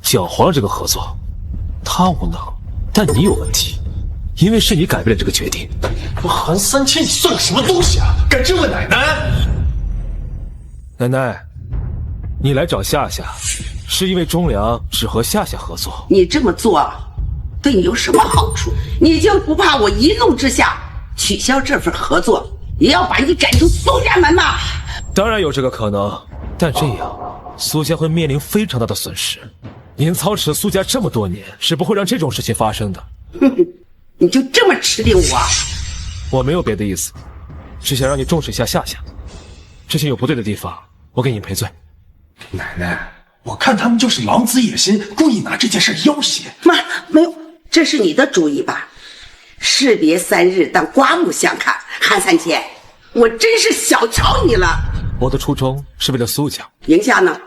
S4: 搅黄了这个合作。他无能，但你有问题，因为是你改变了这个决定。
S2: 韩三千，你算个什么东西啊？敢质问奶奶？
S4: 奶奶，你来找夏夏，是因为忠良只和夏夏合作。
S9: 你这么做，对你有什么好处？你就不怕我一怒之下取消这份合作，也要把你赶出苏家门吗？
S4: 当然有这个可能，但这样苏家会面临非常大的损失。您操持苏家这么多年，是不会让这种事情发生的。
S9: 哼哼，你就这么吃定我？
S4: 我没有别的意思，只想让你重视一下夏夏。之前有不对的地方，我给你赔罪。
S2: 奶奶，我看他们就是狼子野心，故意拿这件事要挟。
S9: 妈，没有，这是你的主意吧？士别3日，当刮目相看。韩三千，我真是小瞧你了。
S4: 我的初衷是为了苏家。
S9: 迎夏呢？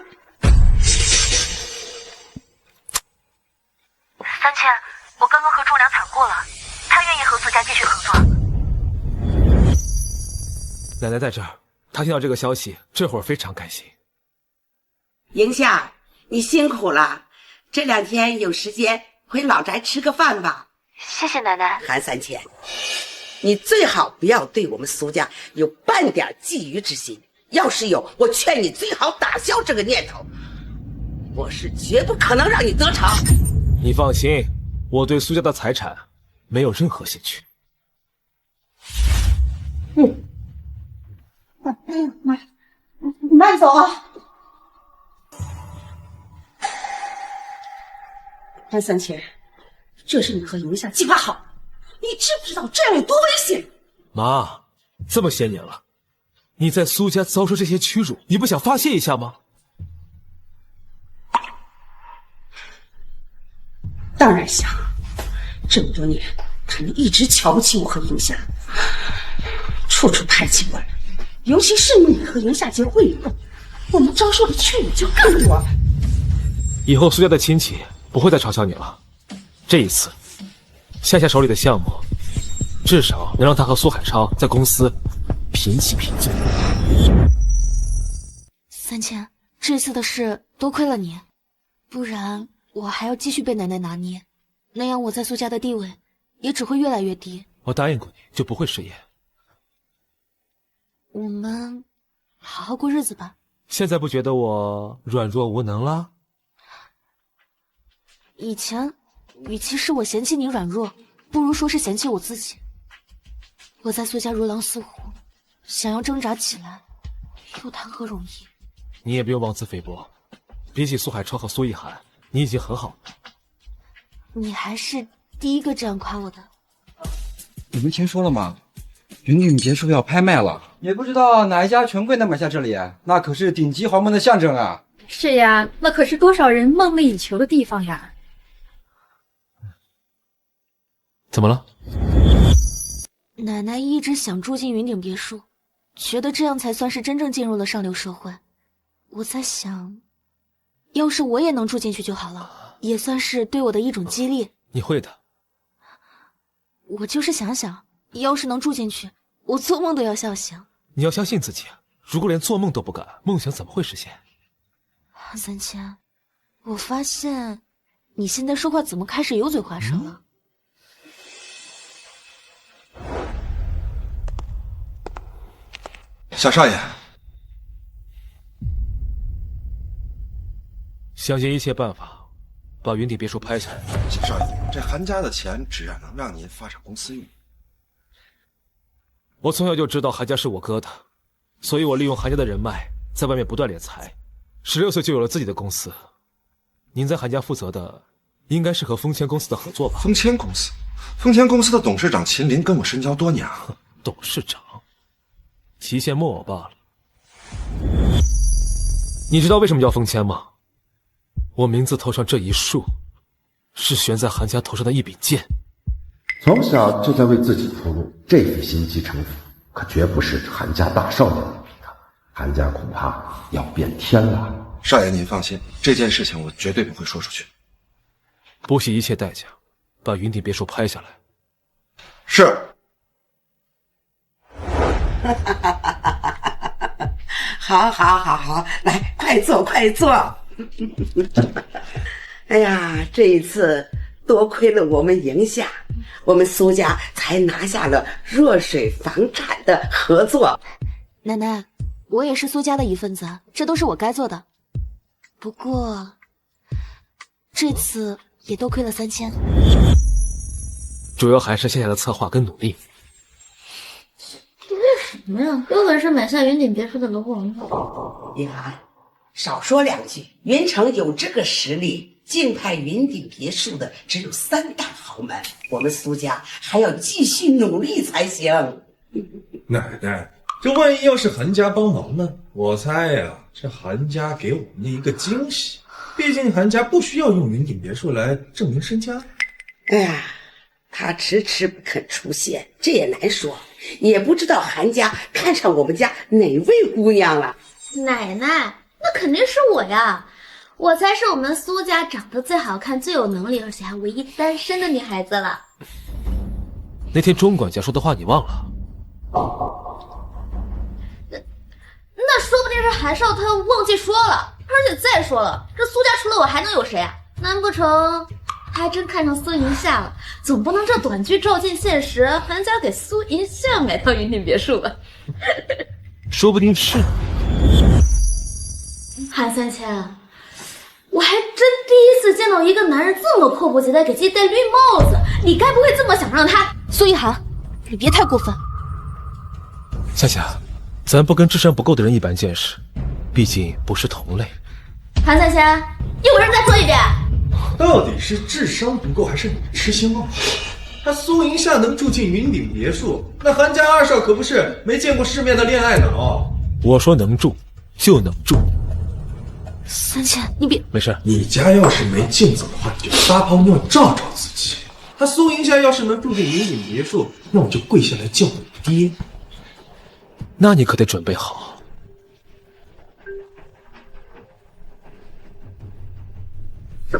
S1: 三千，我刚刚和忠良谈过了，他愿意和苏家继续合作。
S4: 奶奶在这儿，她听到这个消息，这会儿非常开心。
S9: 迎夏，你辛苦了，这2天有时间回老宅吃个饭吧。
S1: 谢谢奶奶。
S9: 韩三千，你最好不要对我们苏家有半点觊觎之心，要是有，我劝你最好打消这个念头。我是绝不可能让你得逞。
S4: 你放心，我对苏家的财产没有任何兴趣。
S5: 妈，你慢走啊！韩三千，这是你和迎夏计划好，你知不知道这样有多危险？
S4: 妈，这么些年了，你在苏家遭受这些屈辱，你不想发泄一下吗？
S5: 当然想，这么多年，他们一直瞧不起我和迎夏，处处排挤我们，尤其是你和迎夏结婚以后，我们遭受的屈辱就更多了。
S4: 以后苏家的亲戚不会再嘲笑你了。这一次，夏夏手里的项目，至少能让他和苏海超在公司平起平坐。
S1: 三千，这次的事多亏了你，不然我还要继续被奶奶拿捏，那样我在苏家的地位也只会越来越低。
S4: 我答应过你，就不会食言。
S1: 我们好好过日子吧。
S4: 现在不觉得我软弱无能了？
S1: 以前，与其是我嫌弃你软弱，不如说是嫌弃我自己。我在苏家如狼似虎，想要挣扎起来，又谈何容易？
S4: 你也不用妄自菲薄，比起苏海超和苏一涵，你已经很好了。
S1: 你还是第一个这样夸我的。
S13: 你们听说了吗？云顶别墅要拍卖了，也不知道哪一家权贵能买下这里，那可是顶级豪门的象征啊！
S14: 是呀，那可是多少人梦寐以求的地方呀！
S4: 怎么了？
S1: 奶奶一直想住进云顶别墅，觉得这样才算是真正进入了上流社会。我在想，要是我也能住进去就好了，也算是对我的一种激励。
S4: 你会的。
S1: 我就是想想，要是能住进去，我做梦都要笑醒。
S4: 你要相信自己，如果连做梦都不敢，梦想怎么会实现？
S1: 三千，我发现你现在说话怎么开始油嘴滑舌了？
S8: 小少爷，
S4: 想尽一切办法把云顶别墅拍下来。
S8: 少爷，这韩家的钱只要能让您发展公司用。
S4: 我从小就知道韩家是我哥的，所以我利用韩家的人脉，在外面不断敛财。16岁就有了自己的公司。您在韩家负责的，应该是和丰谦公司的合作吧？
S8: 丰谦公司，丰谦公司的董事长秦林跟我深交多年啊。
S4: 董事长，提线木偶罢了。你知道为什么叫丰谦吗？我名字头上这一竖，是悬在韩家头上的一柄剑。
S15: 从小就在为自己铺路，这副心机城府可绝不是韩家大少爷能比的。韩家恐怕要变天了。
S8: 少爷您放心，这件事情我绝对不会说出去。
S4: 不惜一切代价把云顶别墅拍下来。
S8: 是。
S9: 好，来，快坐，快坐。哎呀，这一次多亏了我们赢下，我们苏家才拿下了弱水房产的合作。
S1: 奶奶，我也是苏家的一份子，这都是我该做的。不过这次也多亏了3000，
S4: 主要还是夏夏的策划跟努力。
S3: 为什么呀？有本事买下云顶别墅的楼王
S9: 呀，少说两句，云城有这个实力，竞拍云顶别墅的只有3大豪门，我们苏家还要继续努力才行。
S2: 奶奶，这万一要是韩家帮忙呢？我猜呀，这韩家给我们的一个惊喜。毕竟韩家不需要用云顶别墅来证明身家。
S9: 哎呀，他迟迟不肯出现，这也难说。也不知道韩家看上我们家哪位姑娘了。
S3: 奶奶，那肯定是我呀，我才是我们苏家长得最好看、最有能力，而且还唯一单身的女孩子了。
S4: 那天钟管家说的话你忘了？
S3: 那说不定是韩少他忘记说了，而且再说了，这苏家除了我还能有谁啊？难不成他还真看上苏银夏了？总不能这短剧照进现实，韩家给苏银夏买套云顶别墅吧？
S4: 说不定是。
S3: 韩3000，我还真第一次见到一个男人这么迫不及待给自己戴绿帽子，你该不会这么想让他？
S1: 苏一涵，你别太过分。
S4: 夏夏，咱不跟智商不够的人一般见识，毕竟不是同类。
S3: 韩3000，有人再说一遍。
S2: 到底是智商不够，还是你痴心妄想？他苏银夏能住进云顶别墅，那韩家二少可不是没见过世面的恋爱脑。
S4: 我说能住就能住。
S1: 3000，你别
S4: 没事。
S2: 你家要是没镜子的话，你就撒泡尿照照自己。他苏银夏要是能住进云顶别墅，那我就跪下来叫你爹。
S4: 那你可得准备好。
S2: 什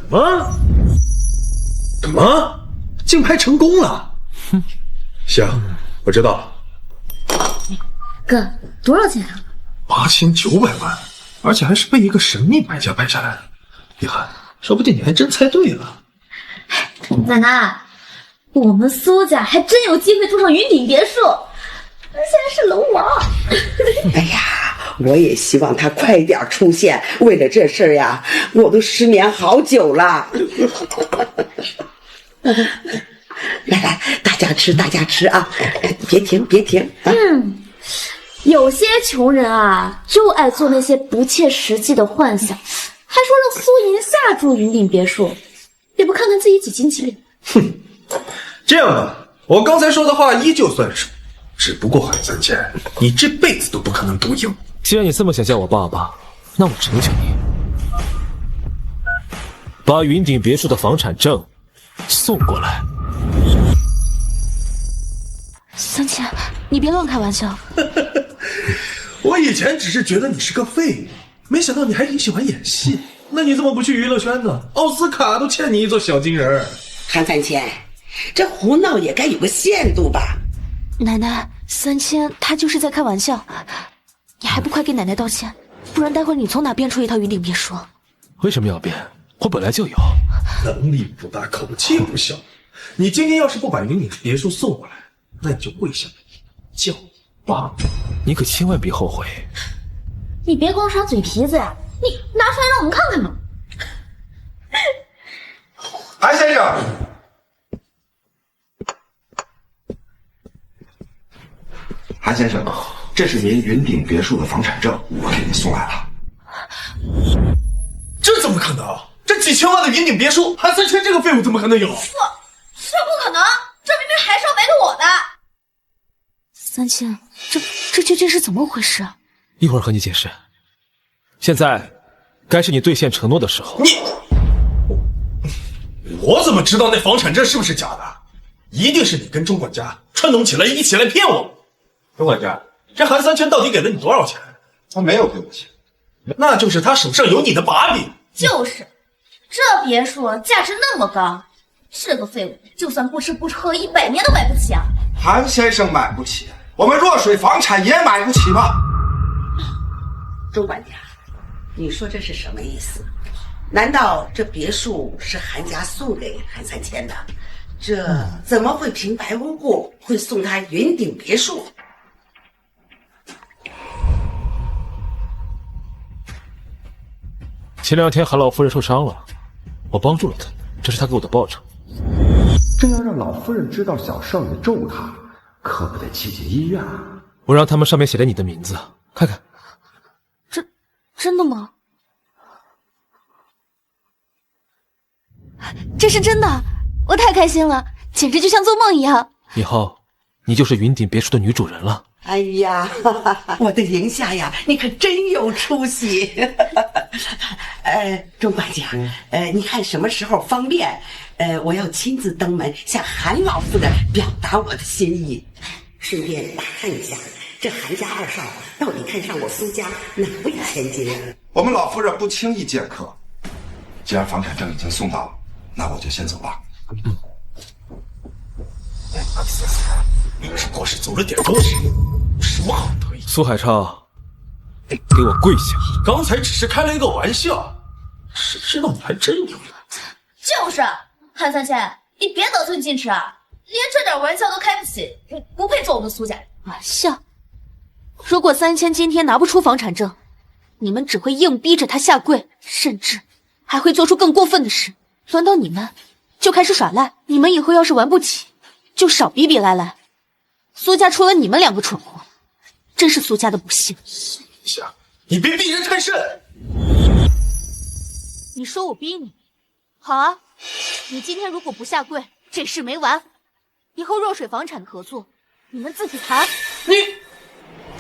S2: 么？竞拍成功了？哼，行，我知道了。
S3: 哥，多少钱啊
S2: ？8900万，而且还是被一个神秘买家拍下来的。厉害，说不定你还真猜对了。
S3: 奶奶，我们苏家还真有机会住上云顶别墅，而且还是楼王。
S9: 哎呀，我也希望他快点出现。为了这事儿呀，我都失眠好久了。来，大家吃啊！别停。啊、
S3: 有些穷人啊，就爱做那些不切实际的幻想，还说让苏银夏住云顶别墅，也不看看自己几斤几两。
S2: 哼，这样吧，我刚才说的话依旧算数，只不过韩3000，你这辈子都不可能读赢。
S4: 既然你这么想叫我爸爸，那我成全你，把云顶别墅的房产证送过来。
S1: 3000，你别乱开玩笑。
S2: 我以前只是觉得你是个废物，没想到你还挺喜欢演戏。那你怎么不去娱乐圈呢？奥斯卡都欠你一座小金人。
S9: 韩3000，这胡闹也该有个限度吧？
S1: 奶奶，3000他就是在开玩笑，你还不快给奶奶道歉，不然待会你从哪编出一套云顶别墅？
S4: 为什么要编？我本来就有。
S2: 能力不大，口气不小。你今天要是不把云顶别墅送过来，那你就跪下来叫爸。
S4: 你可千万别后悔。
S3: 你别光耍嘴皮子呀，你拿出来让我们看看嘛。
S8: 韩先生，韩先生，这是您云顶别墅的房产证，我给您送来了。
S2: 这怎么可能？这几千万的云顶别墅，韩3千这个废物怎么可能有？
S3: 这不可能，这明明还是要买给我的。
S1: 3千，这究竟是怎么回事啊？
S4: 一会儿和你解释。现在，该是你兑现承诺的时候。
S2: 我怎么知道那房产证是不是假的？一定是你跟钟管家串通起来，一起来骗我。钟管家，这韩3千到底给了你多少钱？
S8: 他没有给我钱，
S2: 那就是他手上有你的把柄。
S3: 就是，这别墅价值那么高，这个废物就算不吃不喝100年都买不起啊！
S8: 韩先生买不起，我们若水房产也买不起吗？
S9: 钟管家，你说这是什么意思？难道这别墅是韩家送给韩3千的？这怎么会平白无故会送他云顶别墅？
S4: 前2天韩老夫人受伤了，我帮助了她，这是她给我的报酬。
S15: 这要让老夫人知道小少爷咒她，可不得挤进医院啊！
S4: 我让他们上面写了你的名字，看看。
S1: 真的吗？这是真的，我太开心了，简直就像做梦一样。
S4: 以后你就是云顶别墅的女主人了。
S9: 哎呀，我的营下呀，你可真有出息。钟管家，你看什么时候方便？我要亲自登门向韩老夫人表达我的心意，顺便打探一下这韩家2少到底看上我苏家哪位千金啊？
S8: 我们老夫人不轻易见客，既然房产证已经送到了，那我就先走了。
S2: 你只不过是走了点东西，有什么好得意？
S4: 苏海超，给我跪下！
S2: 刚才只是开了一个玩笑，谁知道你还真有。
S3: 就是韩3千，你别得寸进尺啊！连这点玩笑都开不起，不配做我们苏家。
S1: 玩笑？如果3千今天拿不出房产证，你们只会硬逼着他下跪，甚至还会做出更过分的事。轮到你们，就开始耍赖。你们以后要是玩不起，就少逼逼赖赖。苏家除了你们2个蠢货，真是苏家的不幸。
S2: 夏，你别逼人太甚。
S1: 你说我逼你？好啊，你今天如果不下跪，这事没完。以后若水房产的合作，你们自己谈。
S9: 你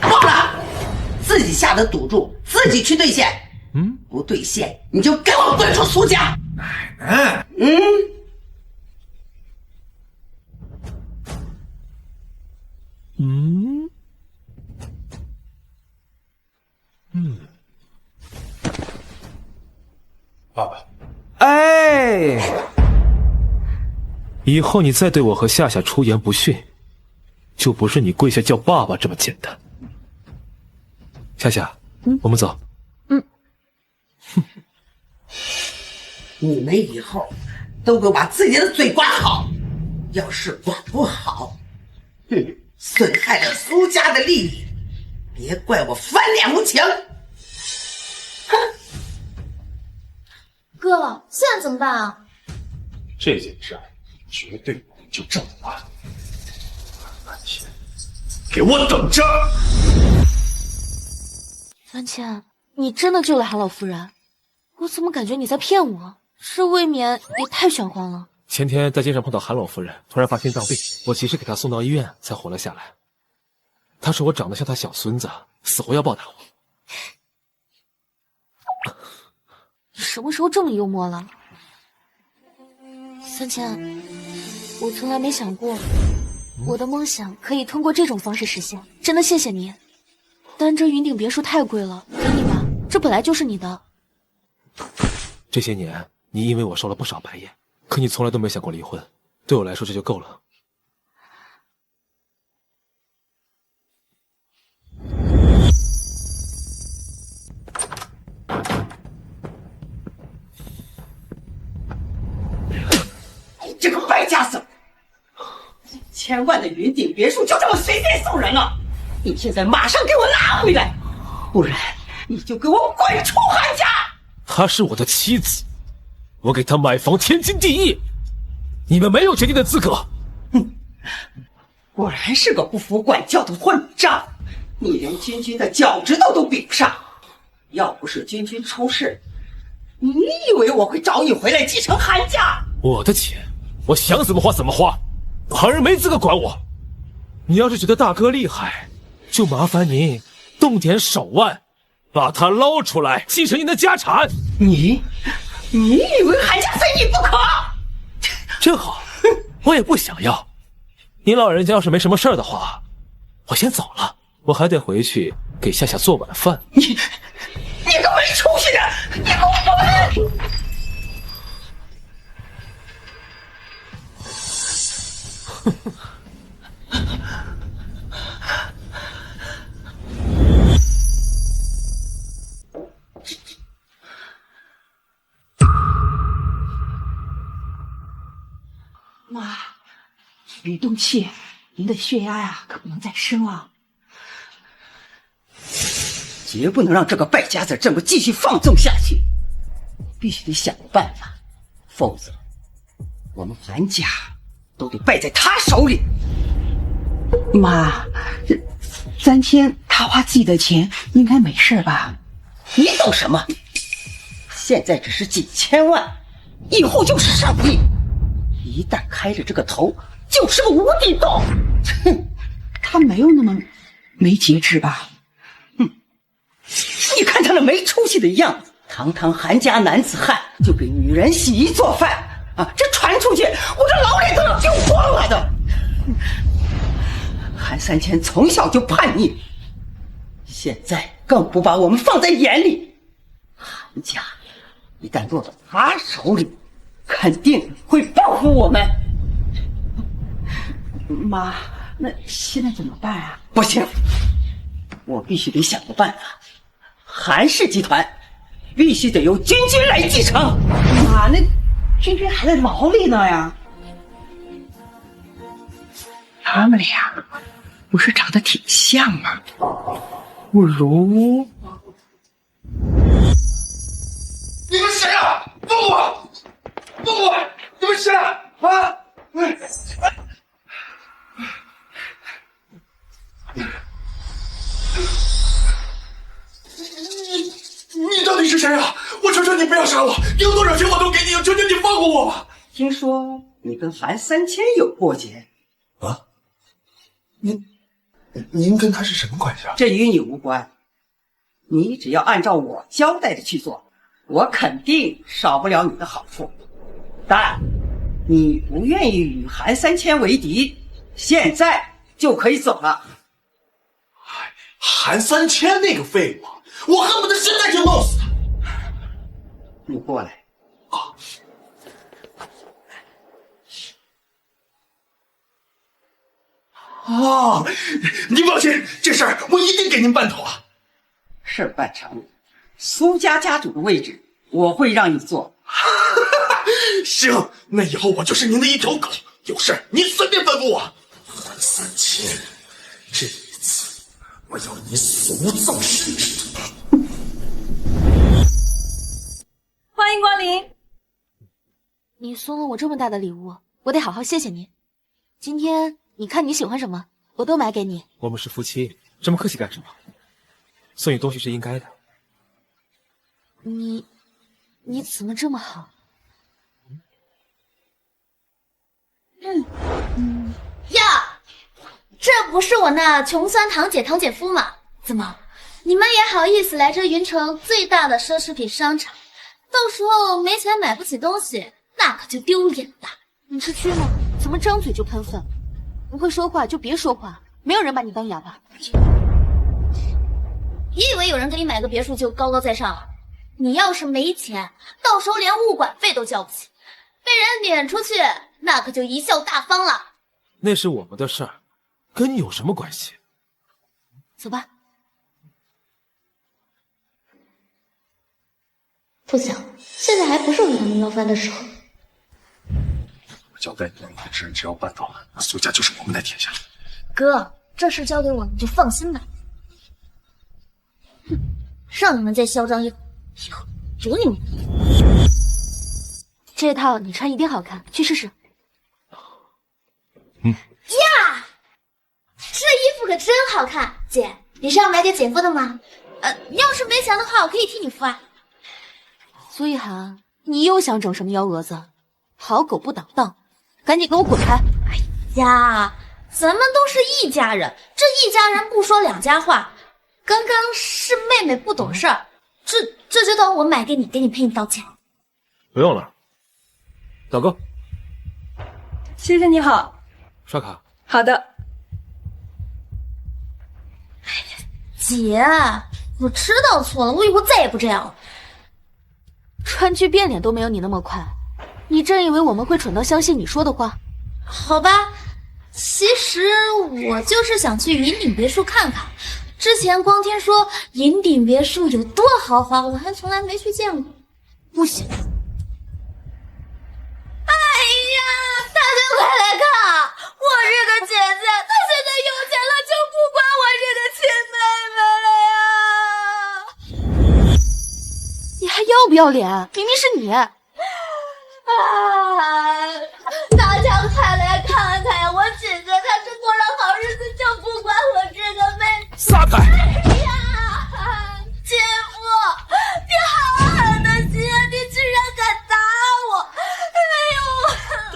S9: 忘了，自己下的赌注，自己去兑现。不兑现，你就给我滚出苏家！
S2: 奶奶，爸爸。
S4: 哎，以后你再对我和夏夏出言不逊，就不是你跪下叫爸爸这么简单。夏夏，我们走。
S9: 你们以后都给我把自己的嘴管好，要是管不好，损害了苏家的利益，别怪我翻脸无情。
S3: 哥，现在怎么办啊？
S2: 这件事绝对不能就这么完。给我等着
S1: 3千，你真的救了韩老夫人？我怎么感觉你在骗我？这未免也太玄幻了。
S4: 前天在街上碰到韩老夫人，突然发心脏病，我及时给她送到医院，才活了下来。她说我长得像她小孙子，死活要报答我。
S1: 你什么时候这么幽默了？3千，我从来没想过我的梦想可以通过这种方式实现，真的谢谢你。但这云顶别墅太贵了，给你吧，这本来就是你的。
S4: 这些年你因为我受了不少白眼，可你从来都没想过离婚，对我来说这就够了。
S9: 这个败家子，1000万的云顶别墅就这么随便送人了？你现在马上给我拿回来，不然你就给我滚出韩家！
S4: 她是我的妻子，我给她买房天经地义。你们没有决定的资格。
S6: 果然是个不服管教的混账，你连君君的脚趾头都比不上。要不是君君出事，你以为我会找你回来继承韩家？
S4: 我的钱，我想怎么花怎么花，旁人没资格管我。你要是觉得大哥厉害，就麻烦您动点手腕，把他捞出来，继承您的家产。
S6: 你以为韩家非你不可？
S4: 正好，我也不想要。您老人家要是没什么事儿的话，我先走了，我还得回去给夏夏做晚饭。
S6: 你个没出息的，你给我滚！
S5: 妈，吕东器，您的血压呀，可不能再升了。
S6: 绝不能让这个败家子这么继续放纵下去，必须得想个办法，否则我们韩家都得败在他手里。
S5: 妈，这3000他花自己的钱，应该没事吧？
S6: 你懂什么？现在只是几千万，以后就是上亿，一旦开了这个头，就是个无底洞。
S5: 哼，他没有那么没节制吧？
S6: 你看他那没出息的样子，堂堂韩家男子汉就给女人洗衣做饭啊！这传出去，我这老脸都要丢光了的。韩3000从小就叛逆，现在更不把我们放在眼里。韩家一旦落到他手里，肯定会报复我们。
S5: 妈，那现在怎么办啊？
S6: 不行，我必须得想个办法。韩氏集团必须得由君君来继承。
S5: 妈，那君君还在牢里呢呀。他们俩不是长得挺像吗？
S11: 不如
S2: 你们谁啊？放我！放我！你们谁啊？啊！你到底是谁啊？我求求你不要杀我，有多少钱我都给你，求求你放过我吧！
S6: 听说你跟韩3000有过节
S2: 啊？您跟他是什么关系啊？
S6: 这与你无关，你只要按照我交代的去做，我肯定少不了你的好处。但你不愿意与韩3000为敌，现在就可以走了。
S2: 韩3000那个废物，我恨不得现在就弄死他！
S6: 你过来。
S2: 啊！您放心，这事儿我一定给您办妥啊！
S6: 事办成，苏家家主的位置我会让你坐。
S2: 行，那以后我就是您的一条狗，有事您随便吩咐我。韩3000，这一次我要你死无葬身之地！
S1: 欢迎光临。你送了我这么大的礼物，我得好好谢谢你。今天你看你喜欢什么，我都买给你。
S4: 我们是夫妻，这么客气干什么？送你东西是应该的。
S1: 你怎么这么好？
S3: 呀，这不是我那穷酸堂姐堂姐夫吗？怎么，你们也好意思来这云城最大的奢侈品商场？到时候没钱买不起东西，那可就丢脸了。
S1: 你是蛆吗？怎么张嘴就喷粪？不会说话就别说话，没有人把你当哑巴。
S3: 你以为有人给你买个别墅就高高在上了？你要是没钱，到时候连物管费都交不起，被人撵出去，那可就贻笑大方了。
S4: 那是我们的事儿，跟你有什么关系？
S1: 走吧。
S3: 不行，现在还不是和他们闹翻的时候。
S2: 我交代你的事，只要办到了，那苏家就是我们的天下。
S3: 哥，这事交给我，你就放心吧。哼，让你们再嚣张一会儿，以后惹你们。
S1: 这套你穿一定好看，去试试。
S3: 真好看，姐，你是要买给姐夫的吗？要是没钱的话，我可以替你付啊。
S1: 苏一涵，你又想整什么幺蛾子？好狗不挡道，赶紧给我滚开！
S3: 哎呀，咱们都是一家人，这一家人不说两家话。刚刚是妹妹不懂事儿，这就当我买给你陪你道歉。
S4: 不用了，导购。
S16: 先生你好，
S4: 刷卡。
S16: 好的。
S3: 姐，我知道错了，我以后再也不这样了。
S1: 川剧变脸都没有你那么快，你真以为我们会蠢到相信你说的话？
S3: 好吧，其实我就是想去银顶别墅看看。之前光听说银顶别墅有多豪华，我还从来没去见过。不行！哎呀，大家快来看，我这个姐姐，她现在有钱了，就不管我这个亲妹妹了呀！
S1: 你还要不要脸？明明是你！
S3: 大家快来看看呀！我姐姐她是过上好日子，就不管我这个妹妹。
S4: 撒开！
S3: 哎呀，姐夫，你好狠的心，你居然敢打我！哎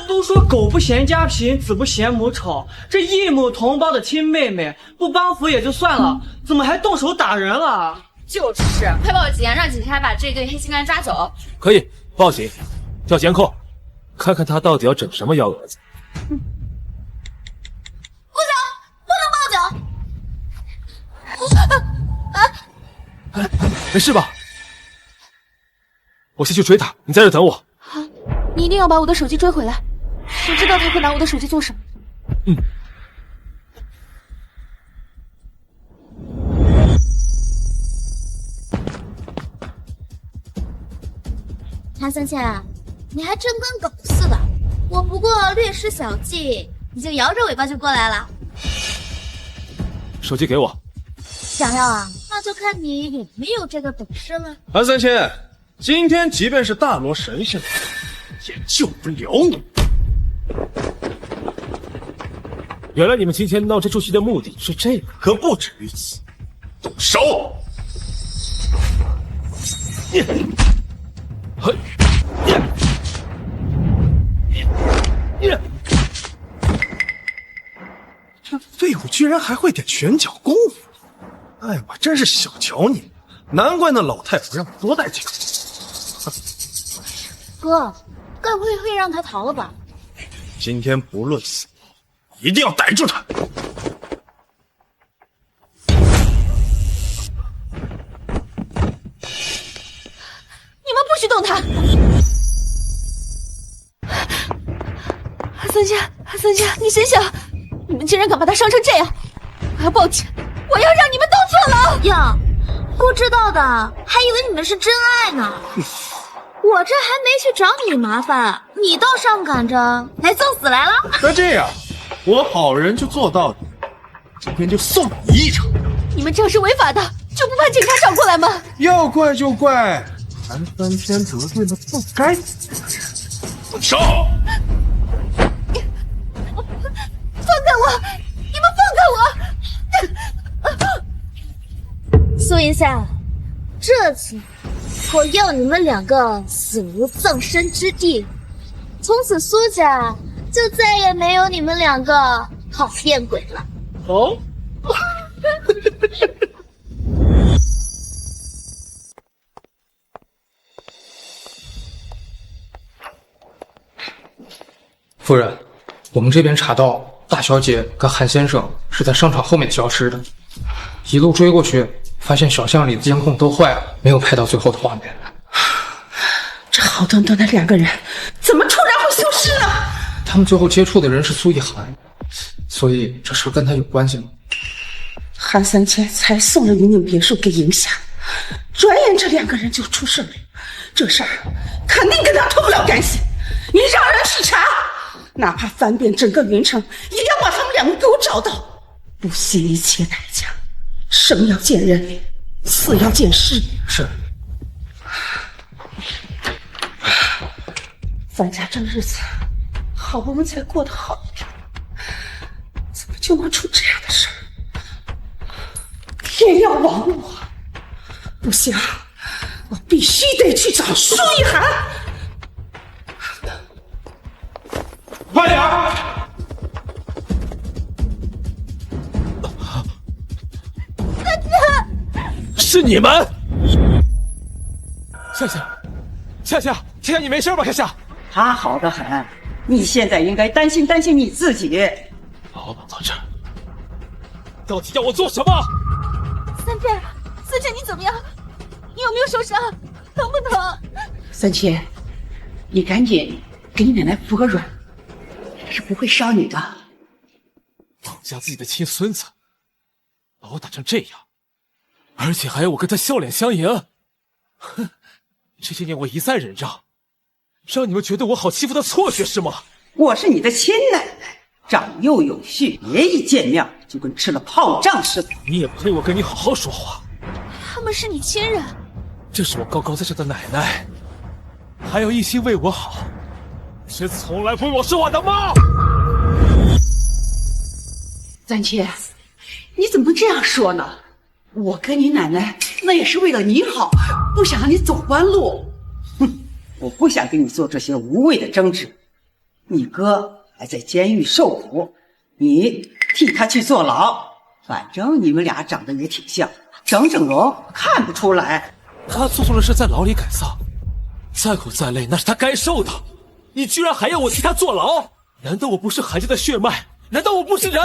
S3: 呦！
S17: 都说狗不嫌家贫，子不嫌母丑，这异母同胞的亲妹妹不帮扶也就算了，怎么还动手打人了？
S18: 就是，快报警，让警察把这对黑心干抓走。
S4: 可以报警，调监控，看看他到底要整什么幺蛾子。
S3: 不行，不能报警！
S4: 没事吧？我先去追他，你在这等我。
S1: 好，你一定要把我的手机追回来。谁知道他会拿我的手机做什么？
S3: 韩三千，你还真跟狗似的。我不过略施小计，你就摇着尾巴就过来了。
S4: 手机给我。
S3: 想要啊？那就看你有没有这个本事了。
S2: 韩三千，今天即便是大罗神仙，也救不了你。
S4: 原来你们今天闹这出戏的目的是这个，
S2: 可不止于此。动手！这废物居然还会点拳脚功夫！哎，我真是小瞧你，难怪那老太婆让我多带几个。
S3: 哥，该不会让他逃了吧？
S2: 今天不论死活，一定要逮住他！
S1: 你们不许动他！三千，三千，你醒醒！你们竟然敢把他伤成这样！我要报警！我要让你们都坐牢！
S3: 呀，不知道的还以为你们是真爱呢。我这还没去找你麻烦，你倒上赶着来送死来了。
S2: 那这样，我好人就做到底，今天就送你一程。
S1: 你们这样是违法的，就不怕警察找过来吗？
S2: 要怪就怪韩三千得罪了不该死的人。动手！
S1: 放开我！你们放开
S3: 我！苏云夏，这次我要你们两个死无葬身之地，从此苏家就再也没有你们两个好骗鬼了。
S2: 哦。
S19: 夫人，我们这边查到大小姐跟韩先生是在商场后面消失的，一路追过去，发现小巷里的监控都坏了，没有拍到最后的画面。
S5: 这好端端的两个人，怎么突然会消失呢？
S19: 他们最后接触的人是苏一涵，所以这事跟他有关系吗？
S5: 韩三千才送了云顶别墅给赢夏，转眼这两个人就出事了，这事儿肯定跟他脱不了干系。你让人去查，哪怕翻遍整个云城，也要把他们两个给我找到，不惜一切代价。生要见人，死要见尸。
S19: 是。
S5: 咱家这日子好不容易才过得好一点，怎么就能出这样的事儿？偏要亡我，不行，我必须得去找舒一涵。
S2: 快点儿！
S1: 大姐，
S4: 是你们！夏夏，你没事吧？夏夏，
S6: 他好得很，你现在应该担心你自己。
S4: 把我绑到这儿，到底要我做什么？
S1: 三千，你怎么样？你有没有受伤？疼不疼？
S5: 三千，你赶紧给你奶奶服个软，是不会伤你的。
S4: 绑架自己的亲孙子，把我打成这样，而且还要我跟他笑脸相迎。哼，这些年我一再忍让，让你们觉得我好欺负的错觉是吗？
S6: 我是你的亲奶奶，长幼有序，爷一见面就跟吃了炮仗似的。
S4: 你也配我跟你好好说话？
S1: 他们是你亲人，
S4: 这是我高高在上的奶奶，还要一心为我好，却从来不为我说话的妈。
S5: 三千，你怎么能这样说呢？我跟你奶奶那也是为了你好，不想让你走弯路。
S6: 哼，我不想跟你做这些无谓的争执。你哥还在监狱受苦，你替他去坐牢，反正你们俩长得也挺像，整容看不出来。
S4: 他做错了事，在牢里改造，再苦再累那是他该受的，你居然还要我替他坐牢？难道我不是韩家的血脉？难道我不是人？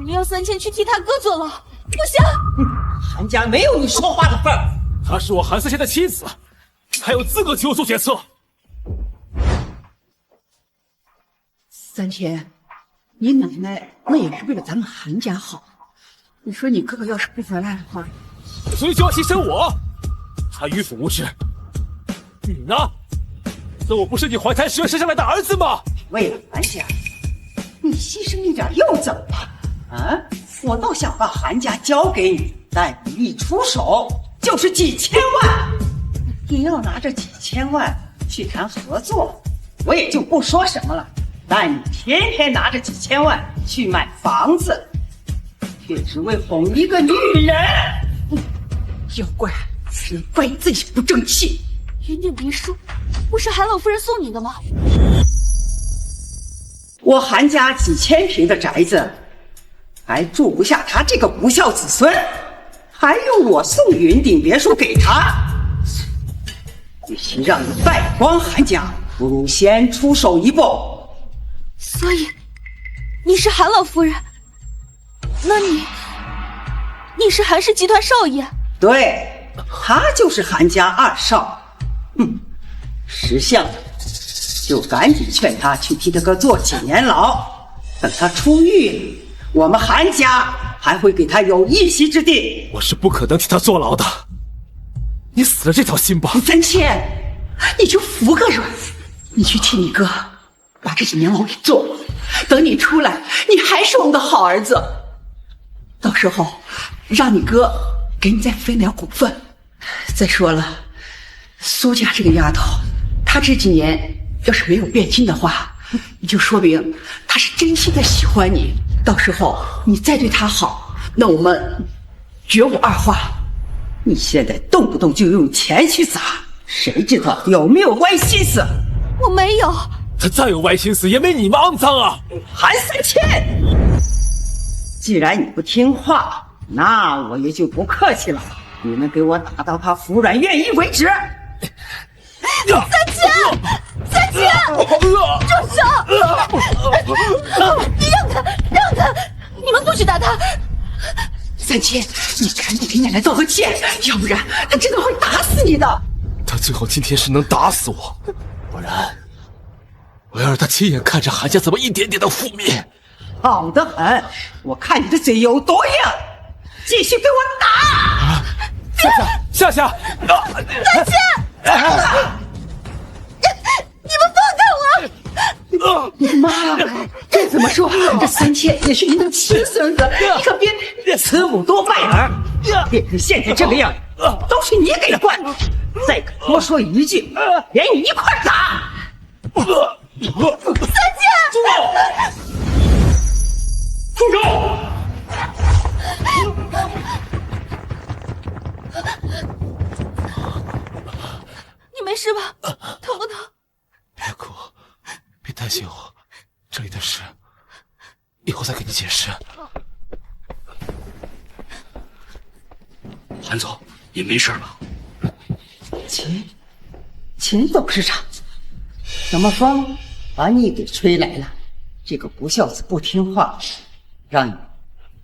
S1: 你要三千去替他哥坐牢，不行！
S6: 韩家没有你说话的份儿。
S4: 她是我韩三千的妻子，还有资格替我做决策。
S5: 三千，你奶奶那也是为了咱们韩家好。你说你哥哥要是不回来的话，
S4: 所以就要牺牲我？他迂腐无知，你呢？那我不是你怀胎十月生下来的儿子吗？
S6: 为了韩家，你牺牲一点又怎么了？啊，我倒想把韩家交给你，但你一出手就是几千万，你要拿着几千万去谈合作，我也就不说什么了。但你偏偏拿着几千万去买房子，却只为哄一个女人。
S5: 要怪你自己不争气。
S1: 云顶别墅不是韩老夫人送你的吗？
S6: 我韩家几千平的宅子，还住不下他这个不孝子孙，还用我送云顶别墅给他？与其让你败光韩家，不如先出手一步。
S1: 所以你是韩老夫人，那你是韩氏集团少爷？
S6: 对，他就是韩家二少。识相就赶紧劝他去替他哥坐几年牢，等他出狱，我们韩家还会给他有一席之地。
S4: 我是不可能替他坐牢的，你死了这条心吧。
S5: 三千，你就服个软，你去替你哥把这几年牢给坐了，等你出来，你还是我们的好儿子。到时候让你哥给你再分点股份。再说了，苏家这个丫头，她这几年要是没有变心的话，你就说明她是真心的喜欢你。到时候你再对她好，那我们绝无二话。
S6: 你现在动不动就用钱去砸，谁知道有没有歪心思？
S1: 我没有。
S4: 他再有歪心思，也没你们肮脏啊！
S6: 韩三千，既然你不听话，那我也就不客气了。你们给我打到他服软愿意为止。
S1: 三千，住手！你让开！你们不许打他！
S5: 三千，你赶紧给奶奶道个歉，要不然她真的会打死你的。
S4: 他最好今天是能打死我，不然我要让他亲眼看着韩家怎么一点点的覆灭。
S6: 好得很，我看你的嘴有多硬，继续给我打！
S4: 夏夏，
S1: 三千，你们放开我！
S5: 你妈，这怎么说？这三千也是您的亲孙子，你可别
S6: 慈母多败儿，变成现在这个样，都是你给惯的。再敢多说一句，连你一块打！
S1: 三千，
S2: 住手！
S1: 事吧？疼不疼？
S4: 别哭，别担心我，这里的事以后再跟你解释。
S6: 韩总，你没事吧？
S9: 秦董事长，什么风把你给吹来了？这个不孝子不听话，让你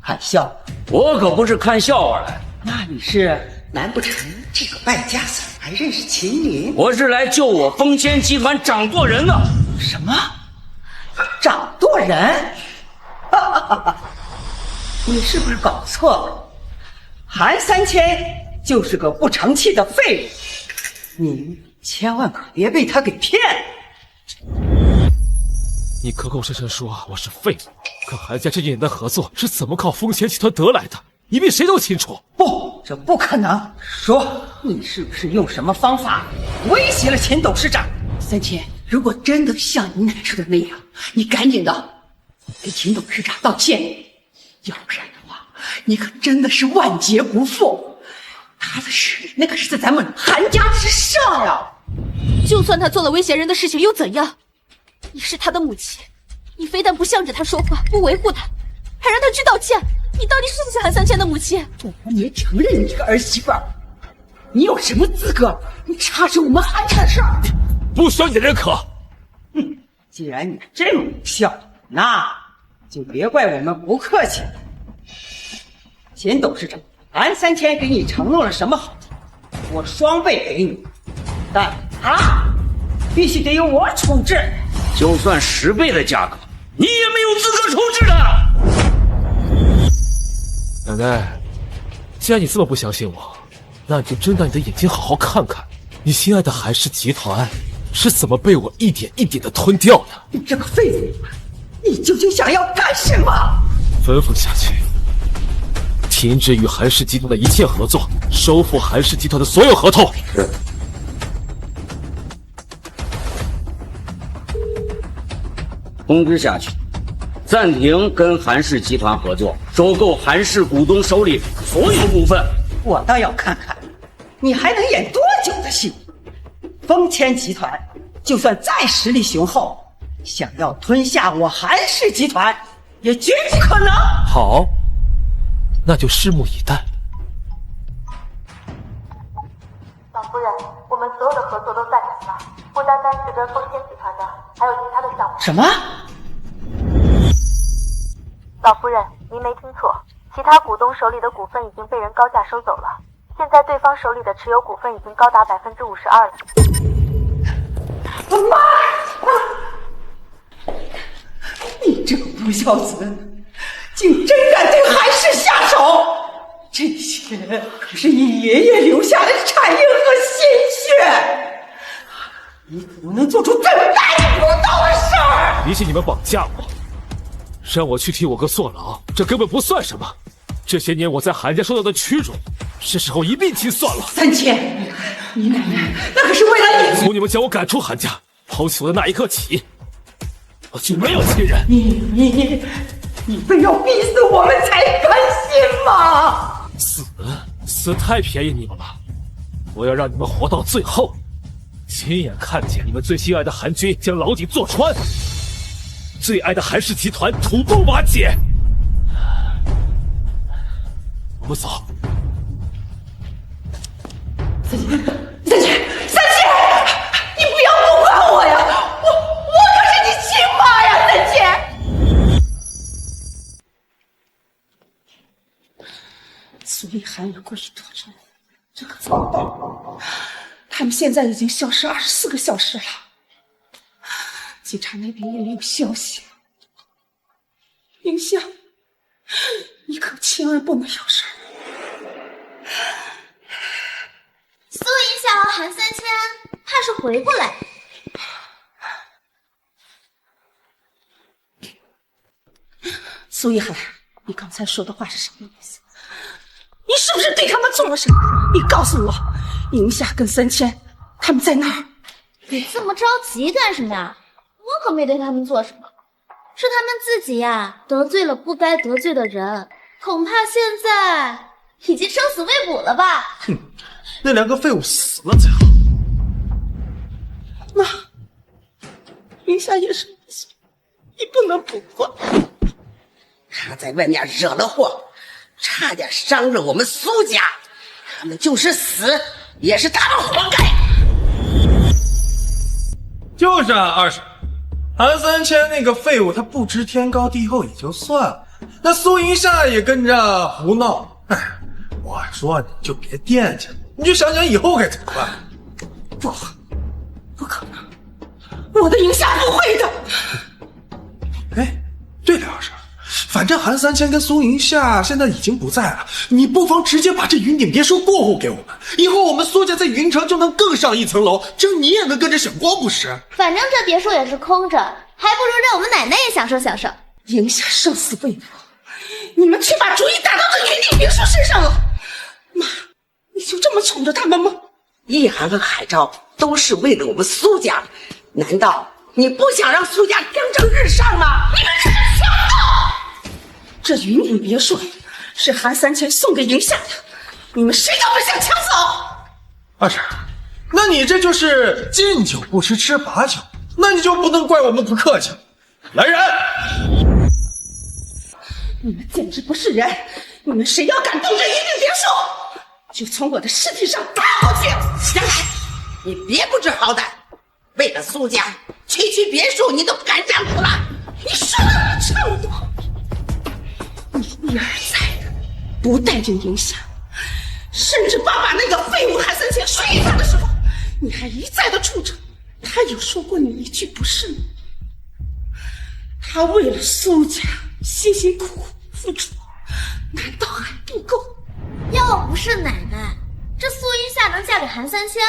S9: 看笑话。
S6: 我可不是看笑话来。
S9: 那你是？难不成这个败家子还认识秦明？
S6: 我是来救我丰谦集团掌舵人的。
S9: 什么？掌舵人？你是不是搞错了？韩三千就是个不成器的废物，你千万可别被他给骗了。
S4: 你口口声声说我是废物，可韩家这几年的合作是怎么靠丰谦集团得来的？你比谁都清楚。
S9: 不，这不可能。说，你是不是用什么方法威胁了秦董事长？三千，如果真的像你奶说的那样，你赶紧的给秦董事长道歉，要不然的话，你可真的是万劫不复。他的势力那可是在咱们韩家之上呀！
S1: 就算他做了威胁人的事情又怎样？你是他的母亲，你非但不向着他说话，不维护他，还让他去道歉。你到底是不是韩三千的母亲？
S9: 你也承认你这个儿媳妇儿，你有什么资格？你插手我们韩家的事儿？
S4: 不需要你的认可。
S9: 既然你这么不孝，那就别怪我们不客气了。秦董事长，韩三千给你承诺了什么好处，我双倍给你，但他必须得由我处置。
S6: 就算10倍的价格，你也没有资格处置的。
S4: 奶奶，既然你这么不相信我，那你就睁大你的眼睛好好看看，你心爱的韩氏集团是怎么被我一点一点的吞掉的。
S9: 你这个废物，你究竟想要干什么？
S4: 吩咐下去，停止与韩氏集团的一切合作，收复韩氏集团的所有合同。是。
S6: 通知下去，暂停跟韩氏集团合作，收购韩氏股东手里所有股份。
S9: 我倒要看看，你还能演多久的戏？丰谦集团就算再实力雄厚，想要吞下我韩氏集团，也绝不可能。
S4: 好，那就拭目以待。
S20: 老夫人，我们所有的合作都暂停了，不单单是跟丰谦集团的，还有其他的项目。
S9: 什么？
S20: 老夫人，您没听错，其他股东手里的股份已经被人高价收走了，现在对方手里的持有股份已经高达52%了。
S9: 妈！你这个不孝子，竟真敢对韩氏下手！这些可是你爷爷留下的产业和心血，你怎么能做出这么大逆不道的事儿？
S4: 比起你们绑架我，让我去替我哥坐牢，这根本不算什么。这些年我在韩家受到的屈辱，是时候一并清算了。
S9: 三千，你奶奶那可是为了你。
S4: 从你们将我赶出韩家，抛弃我的那一刻起，我就没有亲人。
S9: 你非要逼死我们才甘心吗？
S4: 死太便宜你们了！我要让你们活到最后，亲眼看见你们最心爱的韩军将牢底坐穿，最爱的韩氏集团土崩瓦解。我们走。
S9: 三千，你不要不管我呀！我可是你亲妈呀，三千！
S5: 苏丽涵与顾一多人，这个糟糕！他们现在已经消失24个小时了，警察那边也没有消息。云香，你可千万不能有事。
S3: 苏影响韩三千，怕是回不来。
S5: 苏一涵，你刚才说的话是什么意思？你是不是对他们做了什么？你告诉我，宁夏跟三千他们在哪儿？
S3: 你这么着急干什么呀？我可没对他们做什么，是他们自己呀得罪了不该得罪的人，恐怕现在已经生死未卜了吧？
S2: 那2个废物死了才好。
S5: 妈，云夏也是，你不能不管。
S9: 他在外面惹了祸，差点伤了我们苏家，他们就是死，也是他们活该。
S2: 就是啊，二婶，韩三千那个废物，他不知天高地厚也就算了，那苏银夏也跟着胡闹。哎，我说你就别惦记了，你就想想以后该怎么办。
S5: 不可能，我的银夏不会的。
S2: 哎，对了，二婶，反正韩三千跟苏银夏现在已经不在了，你不妨直接把这云顶别墅过户给我们，以后我们苏家在云城就能更上一层楼，这样你也能跟着享光不是？
S3: 反正这别墅也是空着，还不如让我们奶奶也享受享受。
S5: 赢下生死未卜，你们却把主意打到这云顶别墅身上了。妈，你就这么宠着他们吗？
S9: 易涵和海昭都是为了我们苏家，难道你不想让苏家蒸蒸日上吗？你们这是强盗！
S5: 这云顶别墅是韩三千送给赢夏的，你们谁都不想抢走。
S2: 二婶，那你这就是敬酒不吃吃罚酒，那你就不能怪我们不客气了。来人！
S5: 你们简直不是人！你们谁要敢动这云顶别墅，就从我的尸体上打过去！
S9: 江海，你别不知好歹，为了苏家，区别墅你都敢让步了！
S5: 你说的这么多，你一而再的不待见赢夏，甚至爸爸那个废物韩三千睡他的时候，你还一再的出征。他有说过你一句不是吗？他为了苏家辛辛苦苦付出，难道还不够？
S3: 要不是奶奶，这苏银夏能嫁给韩三千，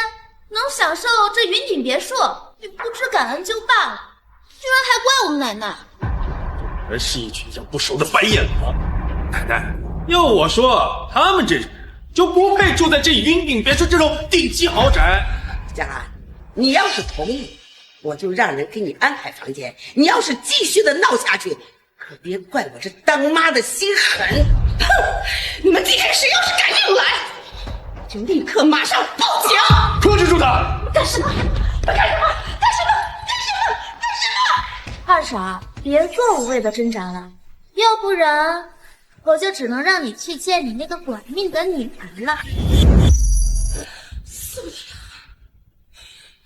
S3: 能享受这云顶别墅，也不知感恩就罢了，居然还怪我们奶奶。
S2: 而是一群养不熟的白眼狼。奶奶，要我说，他们这种人就不配住在这云顶别墅这种顶级豪宅。
S9: 江安，你要是同意，我就让人给你安排房间。你要是继续的闹下去，可别怪我这当妈的心狠！
S5: 哼！你们今天谁要是敢硬来，就立刻马上报警！
S2: 控制住他！
S5: 干什么？干什么？干什么？干什么？干什么？
S3: 二婶，别做无谓的挣扎了，要不然我就只能让你去见你那个短命的女儿了。
S5: 苏雅，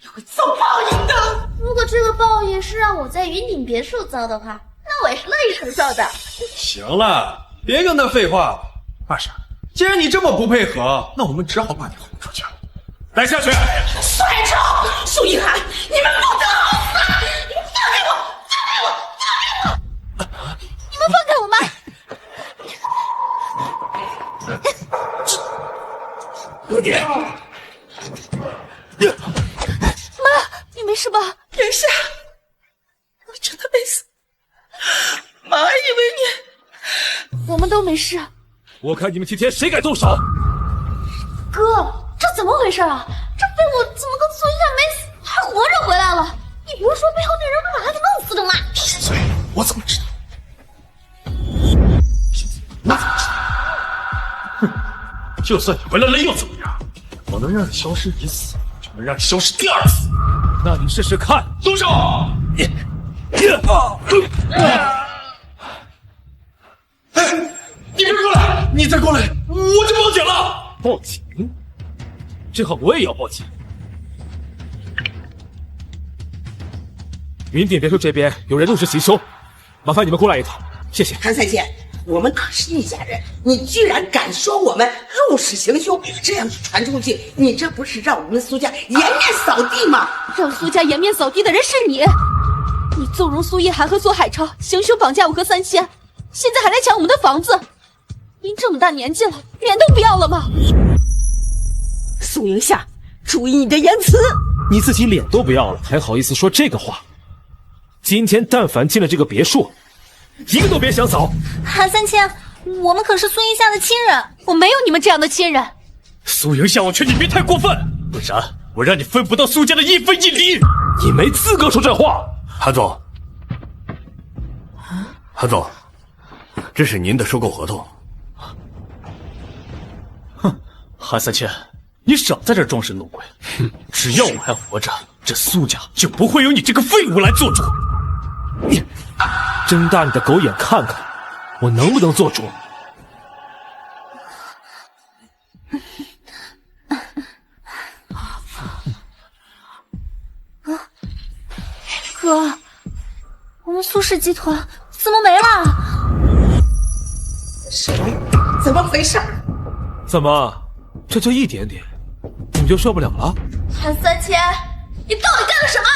S5: 你会遭报应的。
S3: 如果这个报应是让我在云顶别墅遭的话，那我也是乐意承受的。
S2: 行了，别跟他废话了。二婶，既然你这么不配合，那我们只好把你轰出去了。来，下去！
S5: 苏海超、苏一涵，你们不得好死！你们放开我！放开我！放开我！
S3: 你们放开我妈！
S2: 有点。
S1: 妈，你没事吧？
S5: 云夏，我真的没死，妈还以为
S1: 我们都没事。
S4: 我看你们今天谁敢动手？
S1: 哥，这怎么回事啊？这废物怎么跟苏一夏没死，还活着回来了？你不是说背后那人会把他给弄死的吗？
S2: 闭嘴！我怎么知道？我怎么知道？哼！就算你回来了又怎么样？我能让你消失一次，就能让你消失第二次。
S4: 那你试试看，
S2: 动手！你别过来！你再过来，我就报警了！
S4: 报警？正好我也要报警。云顶别墅这边有人入室行凶，麻烦你们过来一趟，谢谢。
S9: 韩三千，我们可是一家人，你居然敢说我们入室行凶，这样子传出去，你这不是让我们苏家颜面扫地吗？
S1: 让苏家颜面扫地的人是你！你纵容苏一涵和苏海超行凶绑架我和三千，现在还来抢我们的房子。您这么大年纪了，脸都不要了吗？
S5: 苏云夏，注意你的言辞！
S4: 你自己脸都不要了，还好意思说这个话？今天但凡进了这个别墅，一个都别想走。
S1: 韩三千，我们可是苏云夏的亲人，我没有你们这样的亲人。
S4: 苏云夏，我劝你别太过分，不然我让你分不到苏家的一分一厘。你没资格说这话。
S21: 韩总，韩总，这是您的收购合同。
S22: 哼，韩三千，你少在这装神弄鬼！只要我还活着，
S4: 这苏家就不会由你这个废物来做主。你睁大你的狗眼看看，我能不能做主？
S1: 哥，我们苏氏集团怎么没了？
S9: 怎么回事？
S4: 怎么，这就一点点，你们就受不了了？
S3: 韩三千，你到底干了什么？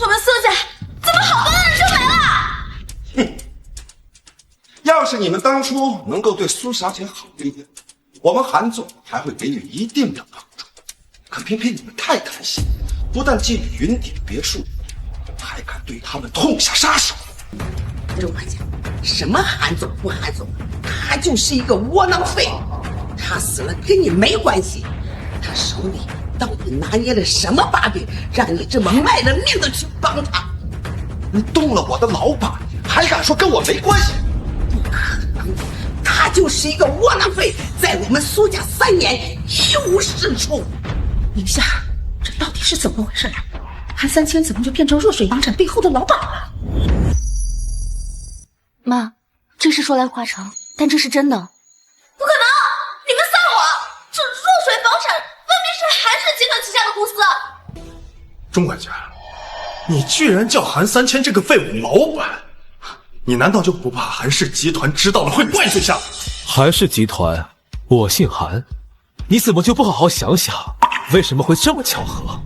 S3: 我们苏家怎么好不容易就没了？
S8: 哼！要是你们当初能够对苏小姐好一点，我们韩总还会给你们一定的帮助。可偏偏你们太贪心，不但觊觎云顶别墅，还敢对他们痛下杀手。
S9: 郑管家，什么韩总不韩总，他就是一个窝囊废。他死了跟你没关系，他手里到底拿捏了什么把柄，让你这么卖了命的去帮他？
S8: 你动了我的老板，还敢说跟我没关系？
S9: 不可能，他就是一个窝囊废，在我们苏家3年一无是处。
S5: 宁夏，这到底是怎么回事呀？韩三千怎么就变成弱水房产背后的老板了？
S1: 妈，这事说来话长，但这是真的。
S3: 不可能！你们撒谎！这弱水房产分明是韩氏集团旗下的公司。
S2: 钟管家，你居然叫韩三千这个废物老板，你难道就不怕韩氏集团知道了会怪罪下来？
S4: 韩氏集团，我姓韩，你怎么就不好好想想，为什么会这么巧合？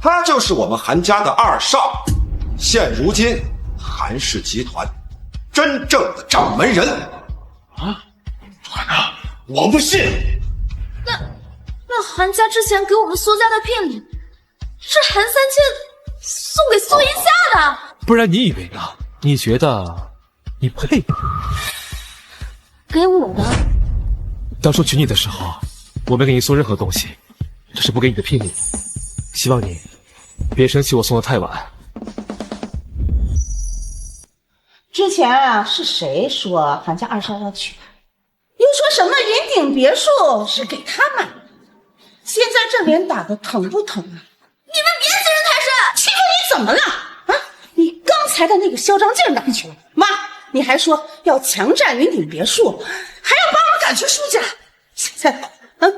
S8: 他就是我们韩家的2少，现如今韩氏集团真正的掌门人。
S2: 啊，我不信。
S3: 那韩家之前给我们苏家的聘礼，是韩三千送给苏银夏的。
S4: 不然你以为呢？你觉得你配？
S1: 给我的。
S4: 当初娶你的时候，我没给你送任何东西，这是不给你的聘礼。希望你别生气，我送的太晚。
S5: 之前啊，是谁说韩家2少要娶？又说什么云顶别墅是给他买的？现在这脸打得疼不疼啊？
S3: 你们别欺人太甚！
S5: 欺负你怎么了？啊，你刚才的那个嚣张劲儿哪里去了？妈，你还说要强占云顶别墅，还要把我们赶去苏家，现在，哦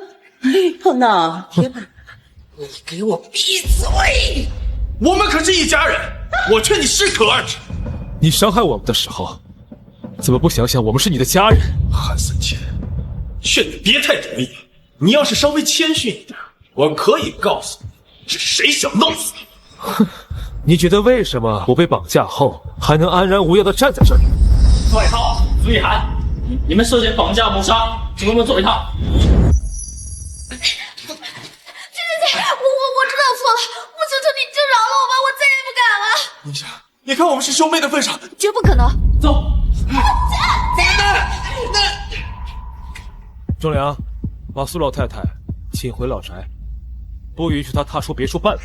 S5: no！天哪！
S9: 你给我闭嘴！
S2: 我们可是一家人，我劝你适可而止。
S4: 你伤害我们的时候，怎么不想想我们是你的家人？
S2: 韩三千，劝你别太得意。你要是稍微谦逊一点，我可以告诉你，是谁想弄死你。
S4: 哼，你觉得为什么我被绑架后还能安然无恙地站在这里？
S17: 做一套，朱一涵，你们涉嫌绑架谋杀，请问做一套。
S3: 姐，我知道错了，我求求你就饶了我吧，我再也不敢了。
S2: 宁夏，你看我们是兄妹的份上，
S1: 绝不可能。
S17: 走。
S4: 仲良，把苏老太太请回老宅，不允许她踏出别墅半步。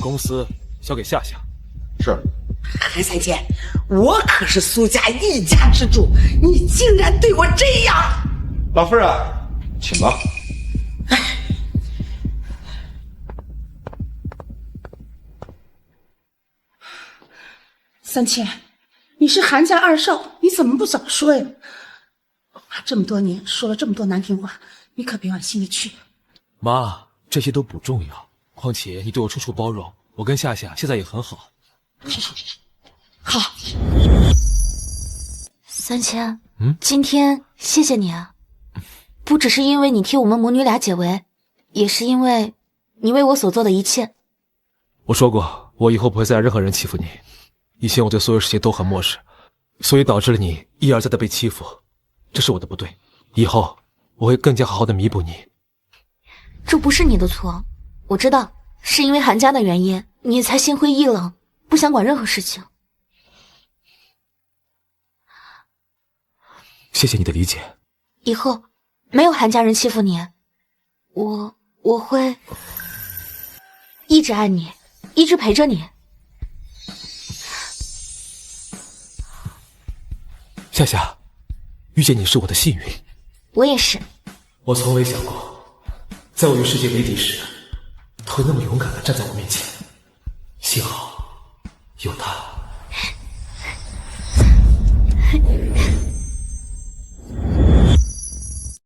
S4: 公司交给夏夏。
S8: 是。
S9: 韩三千，我可是苏家一家之主，你竟然对我这样！
S8: 老夫人，请吧。
S5: 三千，你是韩家2少，你怎么不早说呀？妈这么多年说了这么多难听话，你可别往心里去。
S4: 妈，这些都不重要，况且你对我处处包容，我跟夏夏现在也很好。
S5: 好。
S1: 三千，今天谢谢你啊，不只是因为你替我们母女俩解围，也是因为你为我所做的一切。
S4: 我说过，我以后不会再让任何人欺负你。以前我对所有事情都很漠视，所以导致了你一而再的被欺负，这是我的不对。以后我会更加好好的弥补你。
S1: 这不是你的错，我知道是因为韩家的原因，你才心灰意冷，不想管任何事情。
S4: 谢谢你的理解。
S1: 以后没有韩家人欺负你，我会一直爱你，一直陪着你。
S4: 夏夏，遇见你是我的幸运。
S1: 我也是。
S4: 我从未想过，在我与世界为敌时，他会那么勇敢的站在我面前。幸好有他。